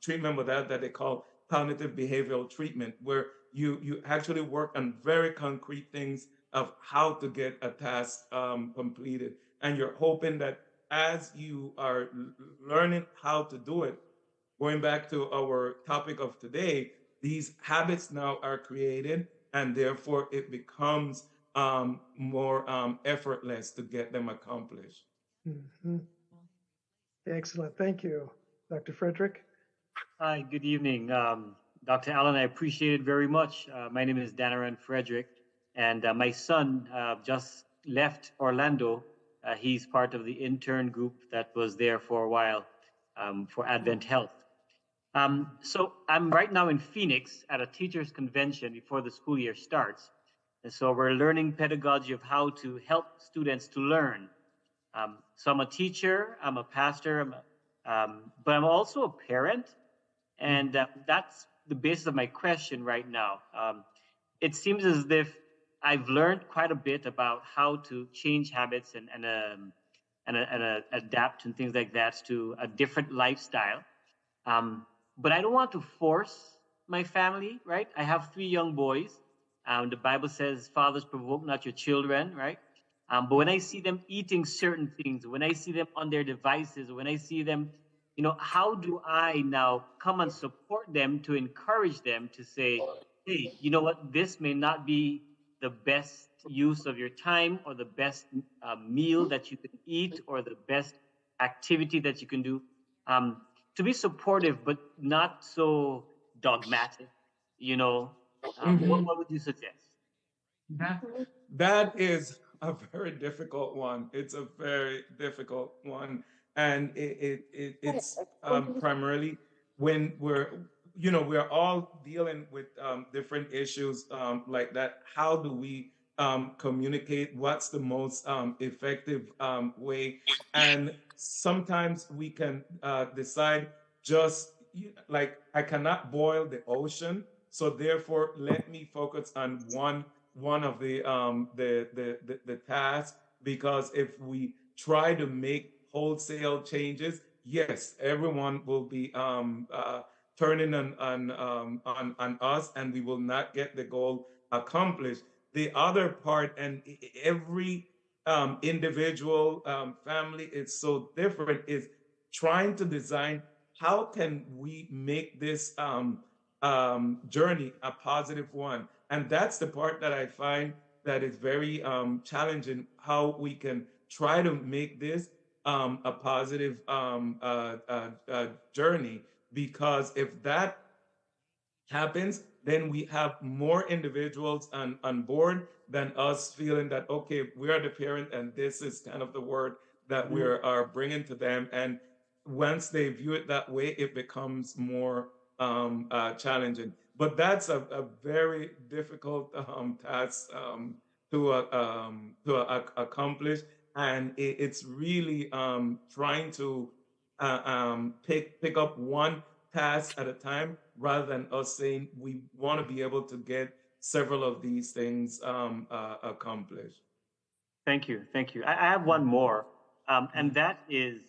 treatment with that they call cognitive behavioral treatment, where you actually work on very concrete things of how to get a task completed. And you're hoping that as you are learning how to do it, going back to our topic of today, these habits now are created, and therefore it becomes more effortless to get them accomplished. Excellent. Thank you, Dr. Frederick. Hi, good evening. Dr. Allen, I appreciate it very much. My name is Danaran Frederick, and my son just left Orlando. He's part of the intern group that was there for a while for Advent Health. So I'm right now in Phoenix at a teachers convention before the school year starts. And so we're learning pedagogy of how to help students to learn. So I'm a teacher, I'm a pastor, but I'm also a parent. And that's the basis of my question right now. It seems as if I've learned quite a bit about how to change habits and adapt and things like that to a different lifestyle. But I don't want to force my family, right? I have 3 young boys. The Bible says, fathers, provoke not your children, right? But when I see them eating certain things, when I see them on their devices, when I see them, how do I now come and support them to encourage them to say, hey, you know what, this may not be the best use of your time or the best meal that you can eat or the best activity that you can do to be supportive, but not so dogmatic, you know? What would you suggest? That is a very difficult one. It's a very difficult one, and it's primarily when we're all dealing with different issues like that. How do we communicate? What's the most effective way? And sometimes we can decide just like I cannot boil the ocean, so therefore let me focus on one of the tasks, because if we try to make wholesale changes, yes, everyone will be turning on us, and we will not get the goal accomplished. The other part, and every individual family is so different, is trying to design how can we make this journey a positive one. And that's the part that I find that is very challenging, how we can try to make this a positive journey. Because if that happens, then we have more individuals on board than us feeling that, okay, we are the parent and this is kind of the word that we are bringing to them. And once they view it that way, it becomes more challenging. But that's a very difficult task to accomplish. And it's really trying to pick up one task at a time, rather than us saying we want to be able to get several of these things accomplished. Thank you. Thank you. I have one more, and that is,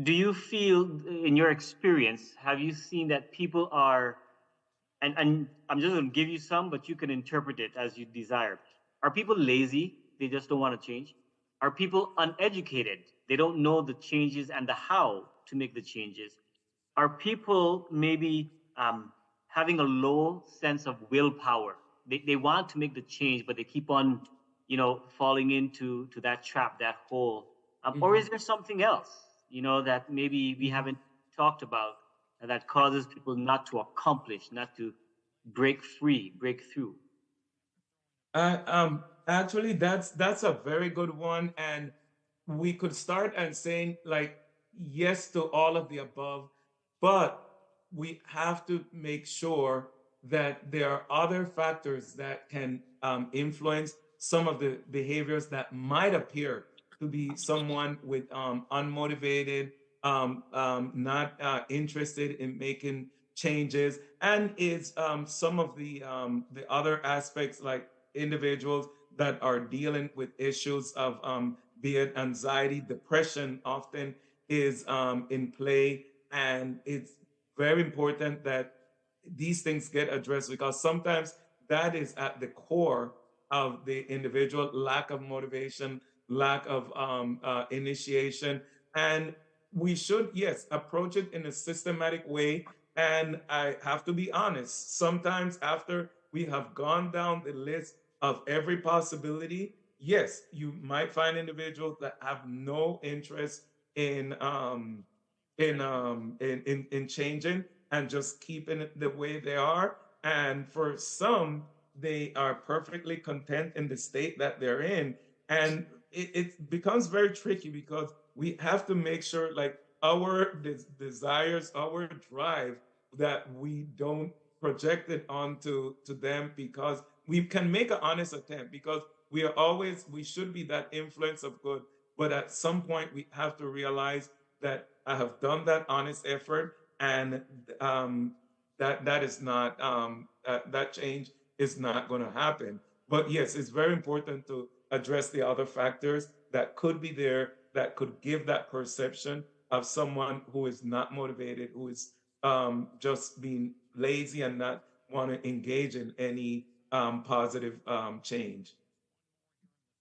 do you feel, in your experience, have you seen that people are, and I'm just going to give you some, but you can interpret it as you desire. Are people lazy? They just don't want to change? Are people uneducated? They don't know the changes and the how to make the changes? Are people maybe having a low sense of willpower? They want to make the change, but they keep on, falling into that trap, that hole. Or is there something else, that maybe we haven't talked about that causes people not to accomplish, not to break through? Actually, that's a very good one, and we could start and saying like yes to all of the above, but we have to make sure that there are other factors that can influence some of the behaviors that might appear to be someone with unmotivated, not interested in making changes, and is some of the other aspects, like individuals that are dealing with issues of be it anxiety, depression often is in play. And it's very important that these things get addressed, because sometimes that is at the core of the individual: lack of motivation, lack of initiation. And we should, yes, approach it in a systematic way. And I have to be honest, sometimes after we have gone down the list of every possibility, yes, you might find individuals that have no interest in changing and just keeping it the way they are. And for some, they are perfectly content in the state that they're in. And it becomes very tricky, because we have to make sure, like, our desires, our drive, that we don't project it onto them, because we can make an honest attempt, because we should be that influence of good. But at some point, we have to realize that I have done that honest effort, and that is not that change is not going to happen. But yes, it's very important to address the other factors that could be there, that could give that perception of someone who is not motivated, who is just being lazy and not want to engage in any positive change.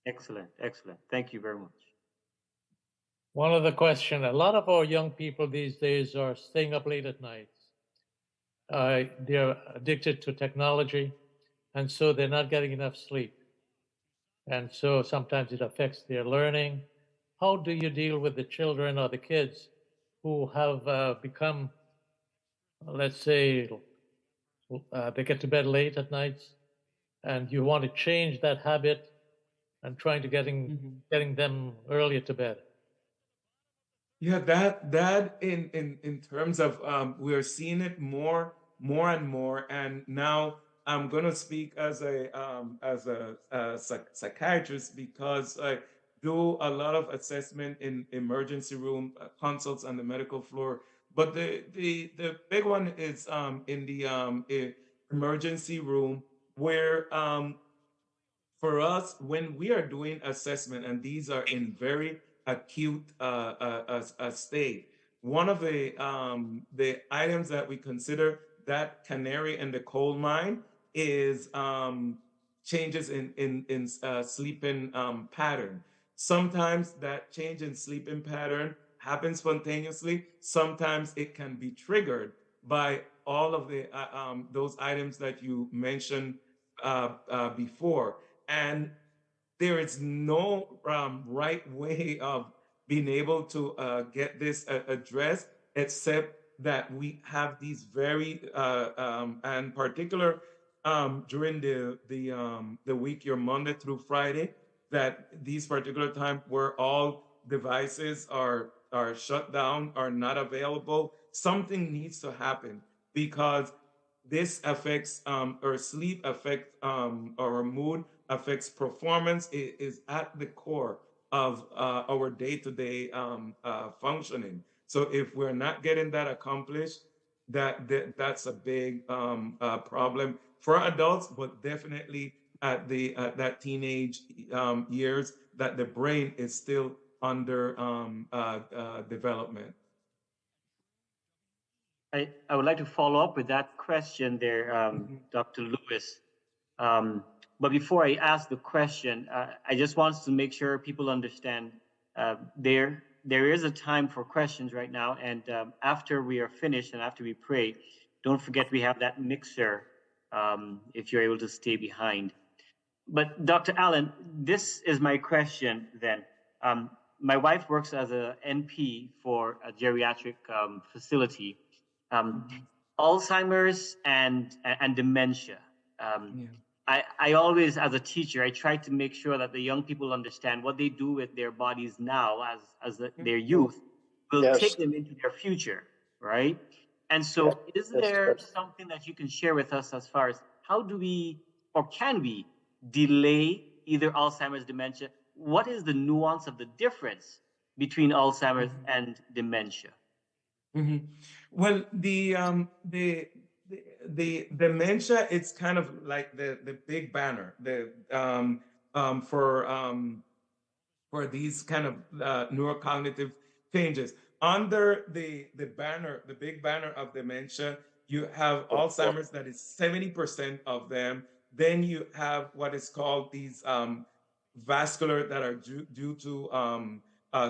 Excellent, excellent. Thank you very much. One other question. A lot of our young people these days are staying up late at night. They're addicted to technology, and so they're not getting enough sleep. And so sometimes it affects their learning, how do you deal with the children or the kids who have become, let's say, they get to bed late at nights, and you want to change that habit and trying to getting them earlier to bed? Yeah, that in terms of we're seeing it more and more, and now I'm gonna speak as a psychiatrist because I do a lot of assessment in emergency room consults on the medical floor. But the big one is in the emergency room where for us, when we are doing assessment, and these are in very acute state, one of the items that we consider that canary in the coal mine is changes in sleeping pattern. Sometimes that change in sleeping pattern happens spontaneously. Sometimes it can be triggered by all of the those items that you mentioned before. And there is no right way of being able to get this addressed, except that we have these very and particular during the week, your Monday through Friday, that these particular time where all devices are shut down, are not available. Something needs to happen because this affects our sleep, affects our mood, affects performance. It is at the core of our day-to-day functioning. So if we're not getting that accomplished, that's a big problem for adults, but definitely at that teenage years, that the brain is still under development. I would like to follow up with that question there, Dr. Lewis. But before I ask the question, I just want to make sure people understand there is a time for questions right now. And after we are finished and after we pray, don't forget we have that mixer if you're able to stay behind. But Dr. Allen, this is my question then. My wife works as an NP for a geriatric facility. Alzheimer's and dementia. I always, as a teacher, I try to make sure that the young people understand what they do with their bodies now as their youth will take them into their future, right? And so is there something that you can share with us as far as how do we, or can we, delay either Alzheimer's, dementia? What is the nuance of the difference between Alzheimer's and dementia? Well, the dementia, it's kind of like the big banner for these kind of neurocognitive changes. Under the banner, the big banner of dementia, you have Alzheimer's, that is 70% of them. Then you have what is called these vascular that are due to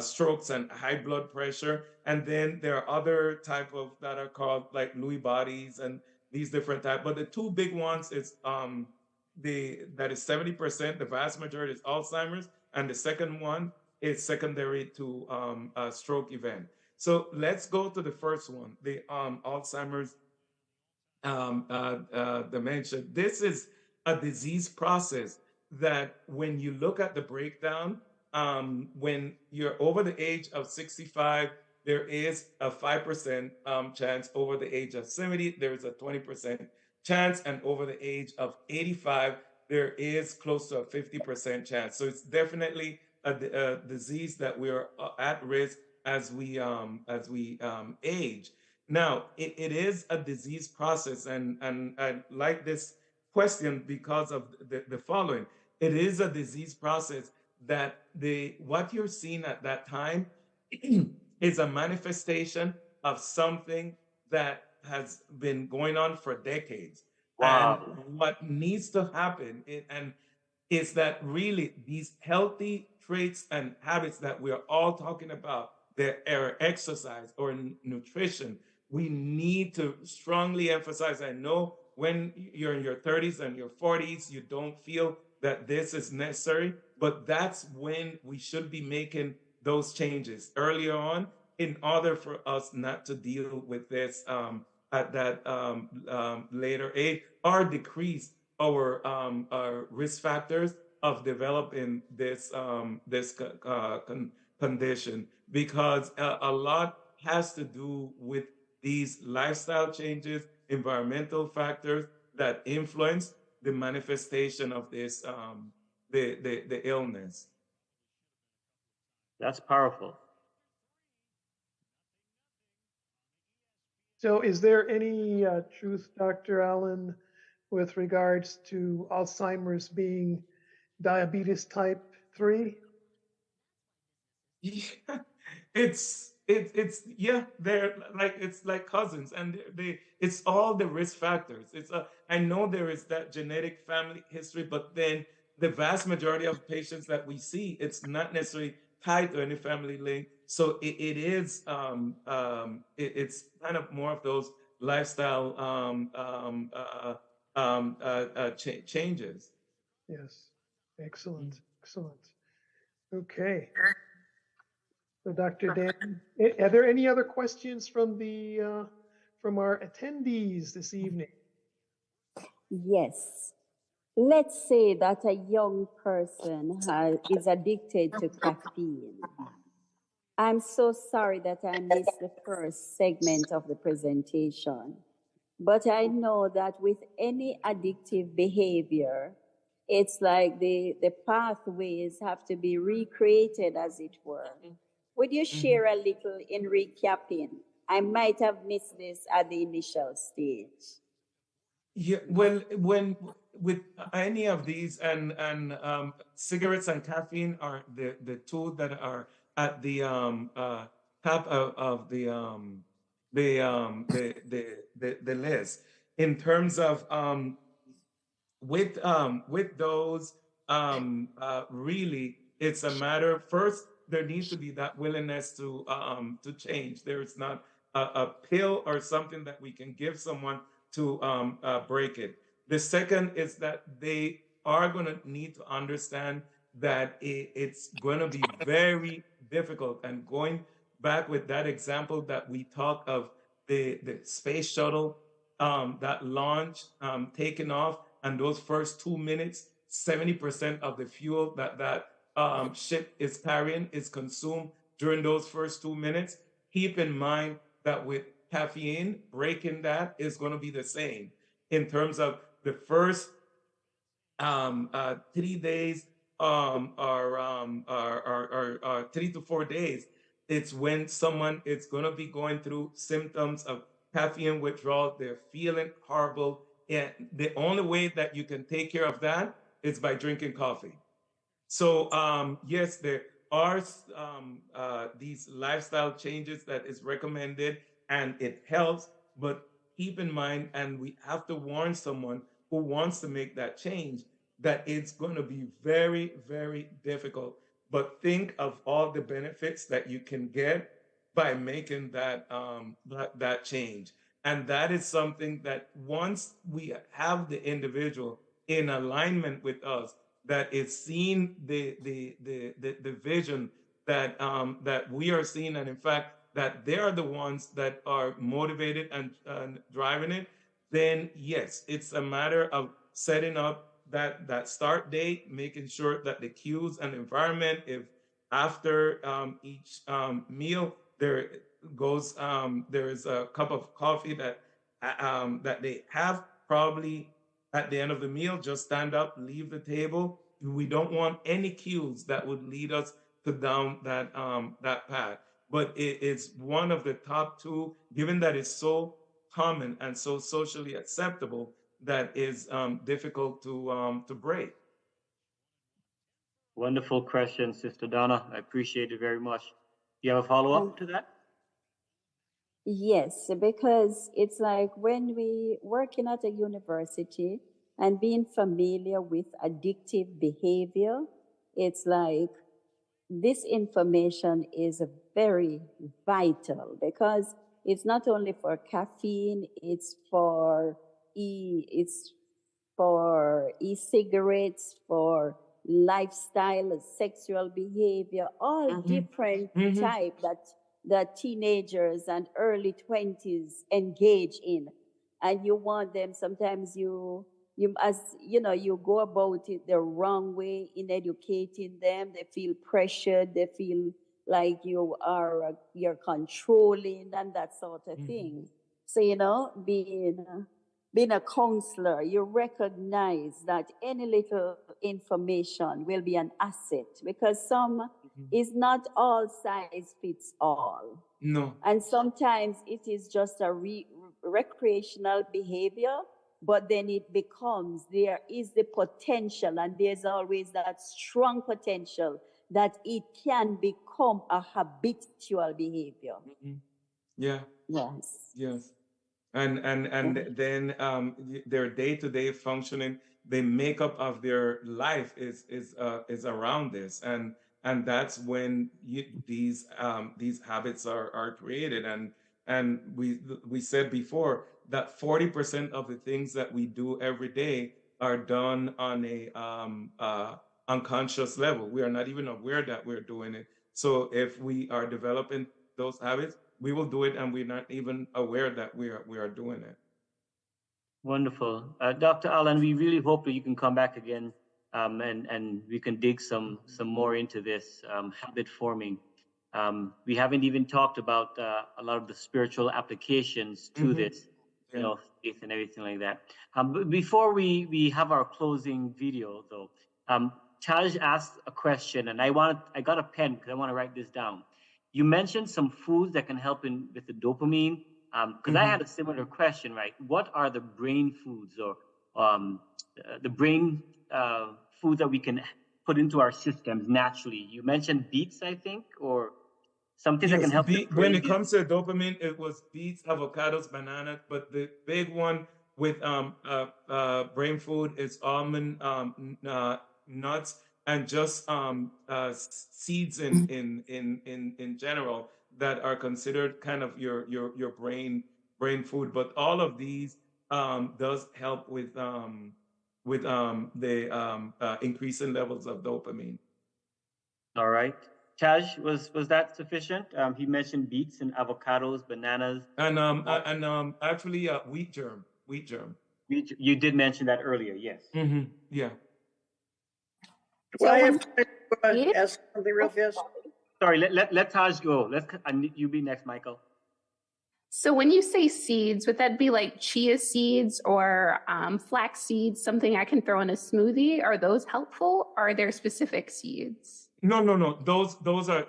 strokes and high blood pressure. And then there are other type of that are called like Lewy bodies and these different types. But the two big ones is that is 70%, the vast majority is Alzheimer's, and the second one is secondary to a stroke event. So let's go to the first one, the Alzheimer's dementia. This is a disease process that when you look at the breakdown, when you're over the age of 65, there is a 5% chance. Over the age of 70, there is a 20% chance. And over the age of 85, there is close to a 50% chance. So it's definitely a disease that we're at risk as we age. Now, it is a disease process, and I like this question because of the following. It is a disease process that what you're seeing at that time is a manifestation of something that has been going on for decades. Wow. And what needs to happen is that really these healthy traits and habits that we're all talking about, their exercise or nutrition, we need to strongly emphasize. I know when you're in your 30s and your 40s, you don't feel that this is necessary, but that's when we should be making those changes earlier on in order for us not to deal with this at that later age or decrease our risk factors of developing this condition, because a lot has to do with these lifestyle changes, environmental factors that influence the manifestation of this the illness. That's powerful. So is there any truth, Dr. Allen, with regards to Alzheimer's being diabetes type 3? Yeah, it's yeah, they're like, it's like cousins, and it's all the risk factors. I know there is that genetic family history, but then the vast majority of patients that we see, it's not necessarily tied to any family link. So it's kind of more of those lifestyle changes. Yes. Excellent. Excellent. Okay. So Dr. Dan, are there any other questions from from our attendees this evening? Yes. Let's say that a young person is addicted to caffeine. I'm so sorry that I missed the first segment of the presentation, but I know that with any addictive behavior, it's like the pathways have to be recreated, as it were. Would you share a little in recapping? I might have missed this at the initial stage. Yeah, well, when with any of these, and cigarettes and caffeine are the two that are at the top of the list in terms of with those really it's a matter, first there needs to be that willingness to change. There is not a pill or something that we can give someone to break it. The second is that they are going to need to understand that it's going to be very difficult. And going back with that example that we talked of, the space shuttle that launched, taking off, and those first 2 minutes, 70% of the fuel that ship is carrying is consumed during those first 2 minutes. Keep in mind that with caffeine, breaking that is going to be the same in terms of the first 3 days or 3 to 4 days. It's when someone is going to be going through symptoms of caffeine withdrawal. They're feeling horrible. And the only way that you can take care of that is by drinking coffee. So yes, there are these lifestyle changes that is recommended, and it helps, but keep in mind, and we have to warn someone who wants to make that change, that it's going to be very, very difficult. But think of all the benefits that you can get by making that that change. And that is something that once we have the individual in alignment with us, that is seeing the vision that that we are seeing, and in fact that they are the ones that are motivated and driving it, then yes, it's a matter of setting up that start date, making sure that the cues and environment, if after each meal there goes there is a cup of coffee that that they have, probably at the end of the meal, just stand up, leave the table. We don't want any cues that would lead us to down that that path. But it's one of the top two, given that it's so common and so socially acceptable, that is difficult to break. Wonderful question, Sister Donna. I appreciate it very much. Do you have a follow-up to that? Yes, because it's like when we working at a university and being familiar with addictive behavior, it's like this information is very vital, because it's not only for caffeine, it's for e-cigarettes, for lifestyle, sexual behavior, all different type that teenagers and early 20s engage in. And you want them, sometimes you as you know, you go about it the wrong way in educating them. They feel pressured, they feel like you're controlling and that sort of thing. So, you know, being a counselor, you recognize that any little information will be an asset, because some is not all size fits all. No. And sometimes it is just a recreational behavior, but then it becomes, there is the potential, and there's always that strong potential that it can become a habitual behavior. Yeah. Yes. Yes. And then their day-to-day functioning, the makeup of their life is around this, and that's when these habits are created. And we said before that 40% of the things that we do every day are done on a unconscious level. We are not even aware that we're doing it. So if we are developing those habits, we will do it, and we're not even aware that we are doing it. Wonderful. Dr. Allen, we really hope that you can come back again and we can dig some more into this habit forming. We haven't even talked about a lot of the spiritual applications to this, you know, faith and everything like that. But before we have our closing video, though, Taj asked a question, and I got a pen because I want to write this down. You mentioned some foods that can help with the dopamine. Because I had a similar question, right? What are the brain foods, or the brain foods that we can put into our systems naturally? You mentioned beets, I think, or something that can help. When it comes to dopamine, it was beets, avocados, bananas, but the big one with brain food is almond nuts, and just seeds in general that are considered kind of your brain food. But all of these does help with the increasing levels of dopamine. All right. Taj, was that sufficient? He mentioned beets and avocados, bananas, and actually wheat germ. You did mention that earlier, yes. Yeah. Do I have time to ask something real fast? Sorry, let Taj go. You be next, Michael. So when you say seeds, would that be like chia seeds or flax seeds, something I can throw in a smoothie? Are those helpful? Or are there specific seeds? No. Those are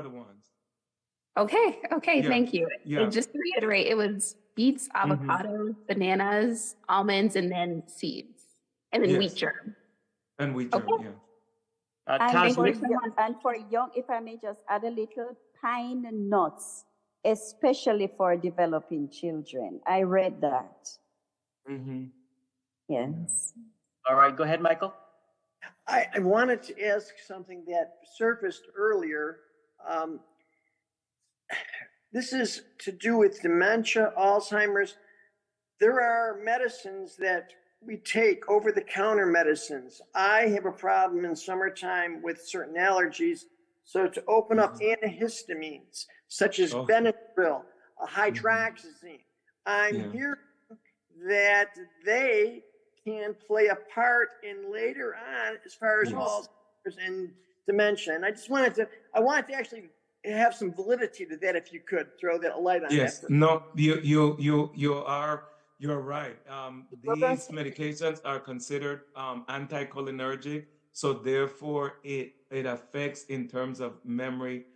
the ones. Okay, Yeah. thank you. Yeah. So just to reiterate, it was beets, avocados, bananas, almonds, and then seeds. And then wheat germ. And wheat germ, yeah. And for young, if I may just add a little, pine nuts, especially for developing children. I read that. Yes. All right, go ahead, Michael. I wanted to ask something that surfaced earlier. This is to do with dementia, Alzheimer's. There are medicines that we take, over-the-counter medicines. I have a problem in summertime with certain allergies, so to open up antihistamines, such as Benadryl, hydroxyzine, I'm hearing that they can play a part in later on as far as Alzheimer's and dementia. And I wanted to actually have some validity to that, if you could throw that light on that. Yes, no, you're right. These medications are considered anticholinergic, so therefore it affects in terms of memory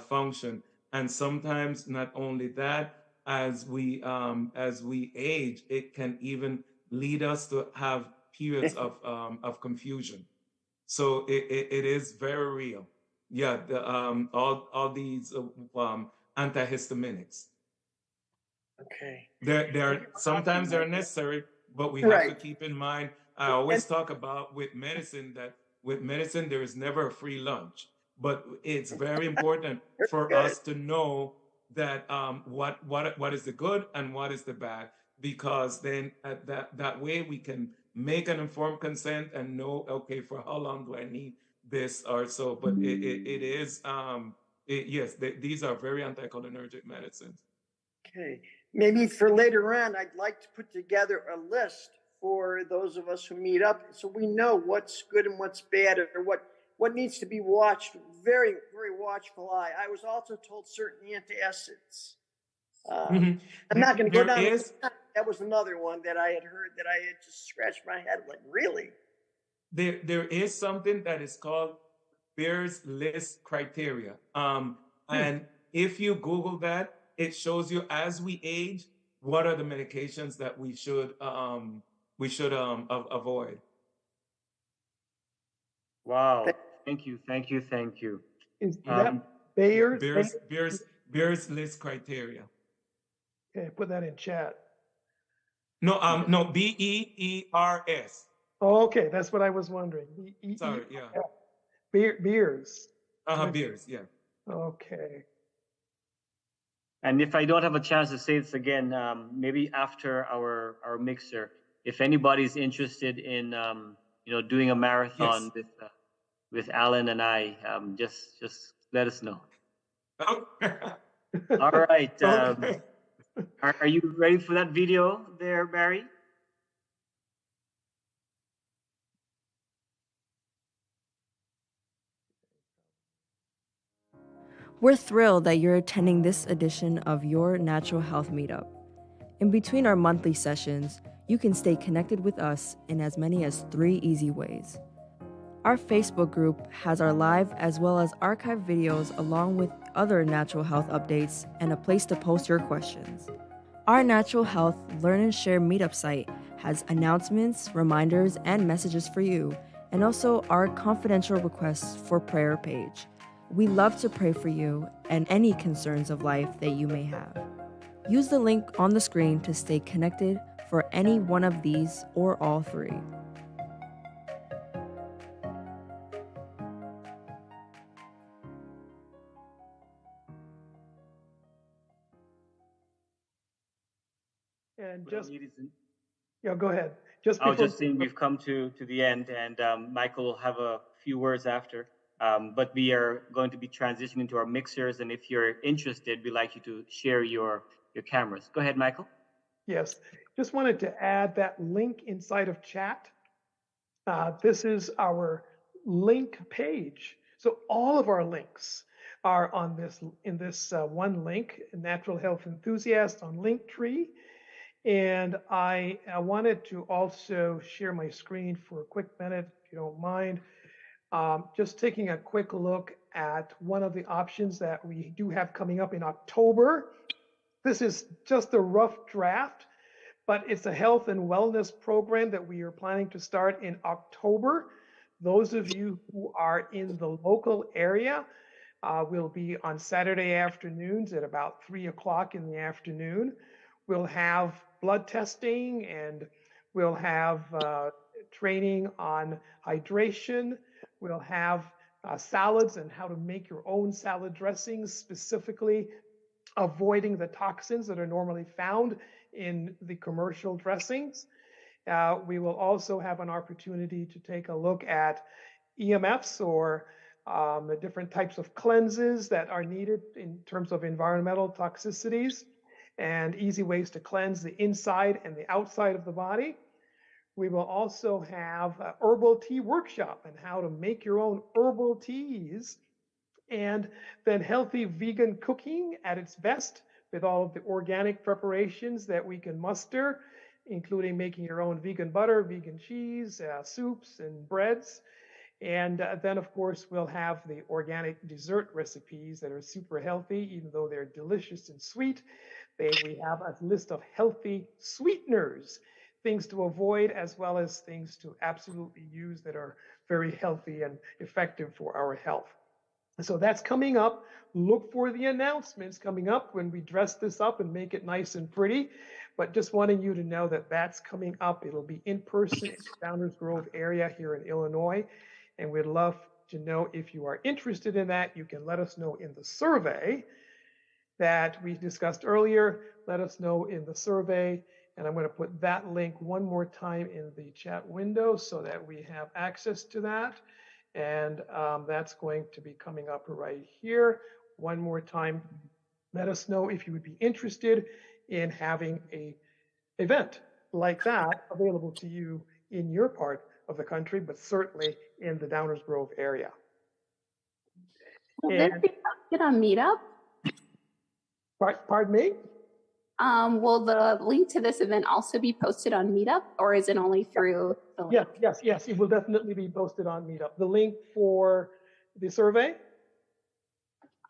function. And sometimes not only that, as we age, it can even lead us to have periods of confusion. So it is very real. Yeah, all these antihistaminics. Okay. They're sometimes they're necessary, but we have to keep in mind. I always talk about with medicine that there is never a free lunch, but it's very important for us to know that what is the good and what is the bad, because then that way we can make an informed consent and know, okay, for how long do I need this or so. But it is, yes, these are very anticholinergic medicines. Okay, maybe for later on, I'd like to put together a list for those of us who meet up, so we know what's good and what's bad, or what needs to be watched. Very, very watchful eye. I was also told certain antacids. I'm not going to go down. That was another one that I had heard that I had just scratched my head like, really? There is something that is called Beers List criteria. And if you Google that, it shows you as we age, what are the medications that we should avoid. Wow. Thank you. Is that Bayer's? Beers List criteria. Okay, put that in chat. No, BEERS. Oh, okay, that's what I was wondering. Sorry, yeah. Beers. Beers, yeah. Okay. And if I don't have a chance to say this again, maybe after our mixer, if anybody's interested in doing a marathon with Alan and I, just let us know. All right. Okay. Are you ready for that video there, Barry? We're thrilled that you're attending this edition of your Natural Health Meetup. In between our monthly sessions, you can stay connected with us in as many as 3 easy ways. Our Facebook group has our live as well as archived videos along with other natural health updates and a place to post your questions. Our Natural Health Learn and Share Meetup site has announcements, reminders, and messages for you, and also our confidential requests for prayer page. We love to pray for you and any concerns of life that you may have. Use the link on the screen to stay connected for any one of these or all 3. And Well, just, yeah, go ahead. I was just saying we've come to the end, and Michael will have a few words after. But we are going to be transitioning to our mixers, and if you're interested, we'd like you to share your cameras. Go ahead, Michael. Yes, just wanted to add that link inside of chat. This is our link page. So all of our links are on this one link, Natural Health Enthusiast on Linktree. And I wanted to also share my screen for a quick minute, if you don't mind. Just taking a quick look at one of the options that we do have coming up in October. This is just a rough draft, but it's a health and wellness program that we are planning to start in October. Those of you who are in the local area will be on Saturday afternoons at about 3 o'clock in the afternoon. We'll have blood testing, and we'll have training on hydration. We'll have salads and how to make your own salad dressings, specifically avoiding the toxins that are normally found in the commercial dressings. We will also have an opportunity to take a look at EMFs, or the different types of cleanses that are needed in terms of environmental toxicities and easy ways to cleanse the inside and the outside of the body. We will also have a herbal tea workshop and how to make your own herbal teas, and then healthy vegan cooking at its best with all of the organic preparations that we can muster, including making your own vegan butter, vegan cheese, soups and breads. And then, of course, we'll have the organic dessert recipes that are super healthy, even though they're delicious and sweet. We have a list of healthy sweeteners, things to avoid, as well as things to absolutely use that are very healthy and effective for our health. So that's coming up. Look for the announcements coming up when we dress this up and make it nice and pretty. But just wanting you to know that that's coming up. It'll be in person in the Downers Grove area here in Illinois. And we'd love to know if you are interested in that. You can let us know in the survey that we discussed earlier. Let us know in the survey, And I'm going to put that link one more time in the chat window so that we have access to that. And that's going to be coming up right here. One more time, let us know if you would be interested in having an event like that available to you in your part of the country, but certainly in the Downers Grove area. Will this be posted on Meetup? Pardon me? Will the link to this event also be posted on Meetup, or is it only through the link? Yes, it will definitely be posted on Meetup. The link for the survey?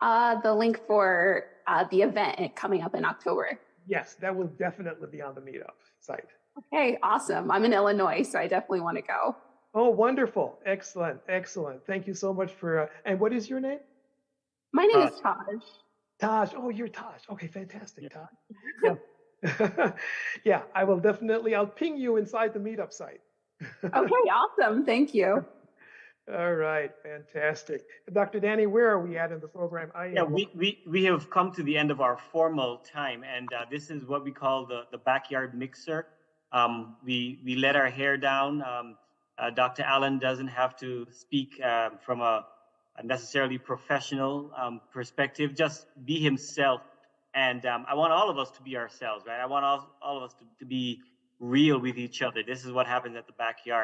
The link for the event coming up in October. Yes, that will definitely be on the Meetup site. Okay, awesome. I'm in Illinois, so I definitely want to go. Oh, wonderful. Excellent. Thank you so much for, and what is your name? My name is Taj. Taj. Oh, you're Taj. Okay, fantastic, Taj. Yeah. Yeah, I will definitely, I'll ping you inside the Meetup site. Okay, awesome. Thank you. All right, fantastic. Dr. Danny, where are we at in the program? We have come to the end of our formal time, and this is what we call the backyard mixer. We let our hair down. Dr. Allen doesn't have to speak from a necessarily professional perspective, just be himself. And I want all of us to be ourselves, right? I want all of us to be real with each other. This is what happens at the backyard.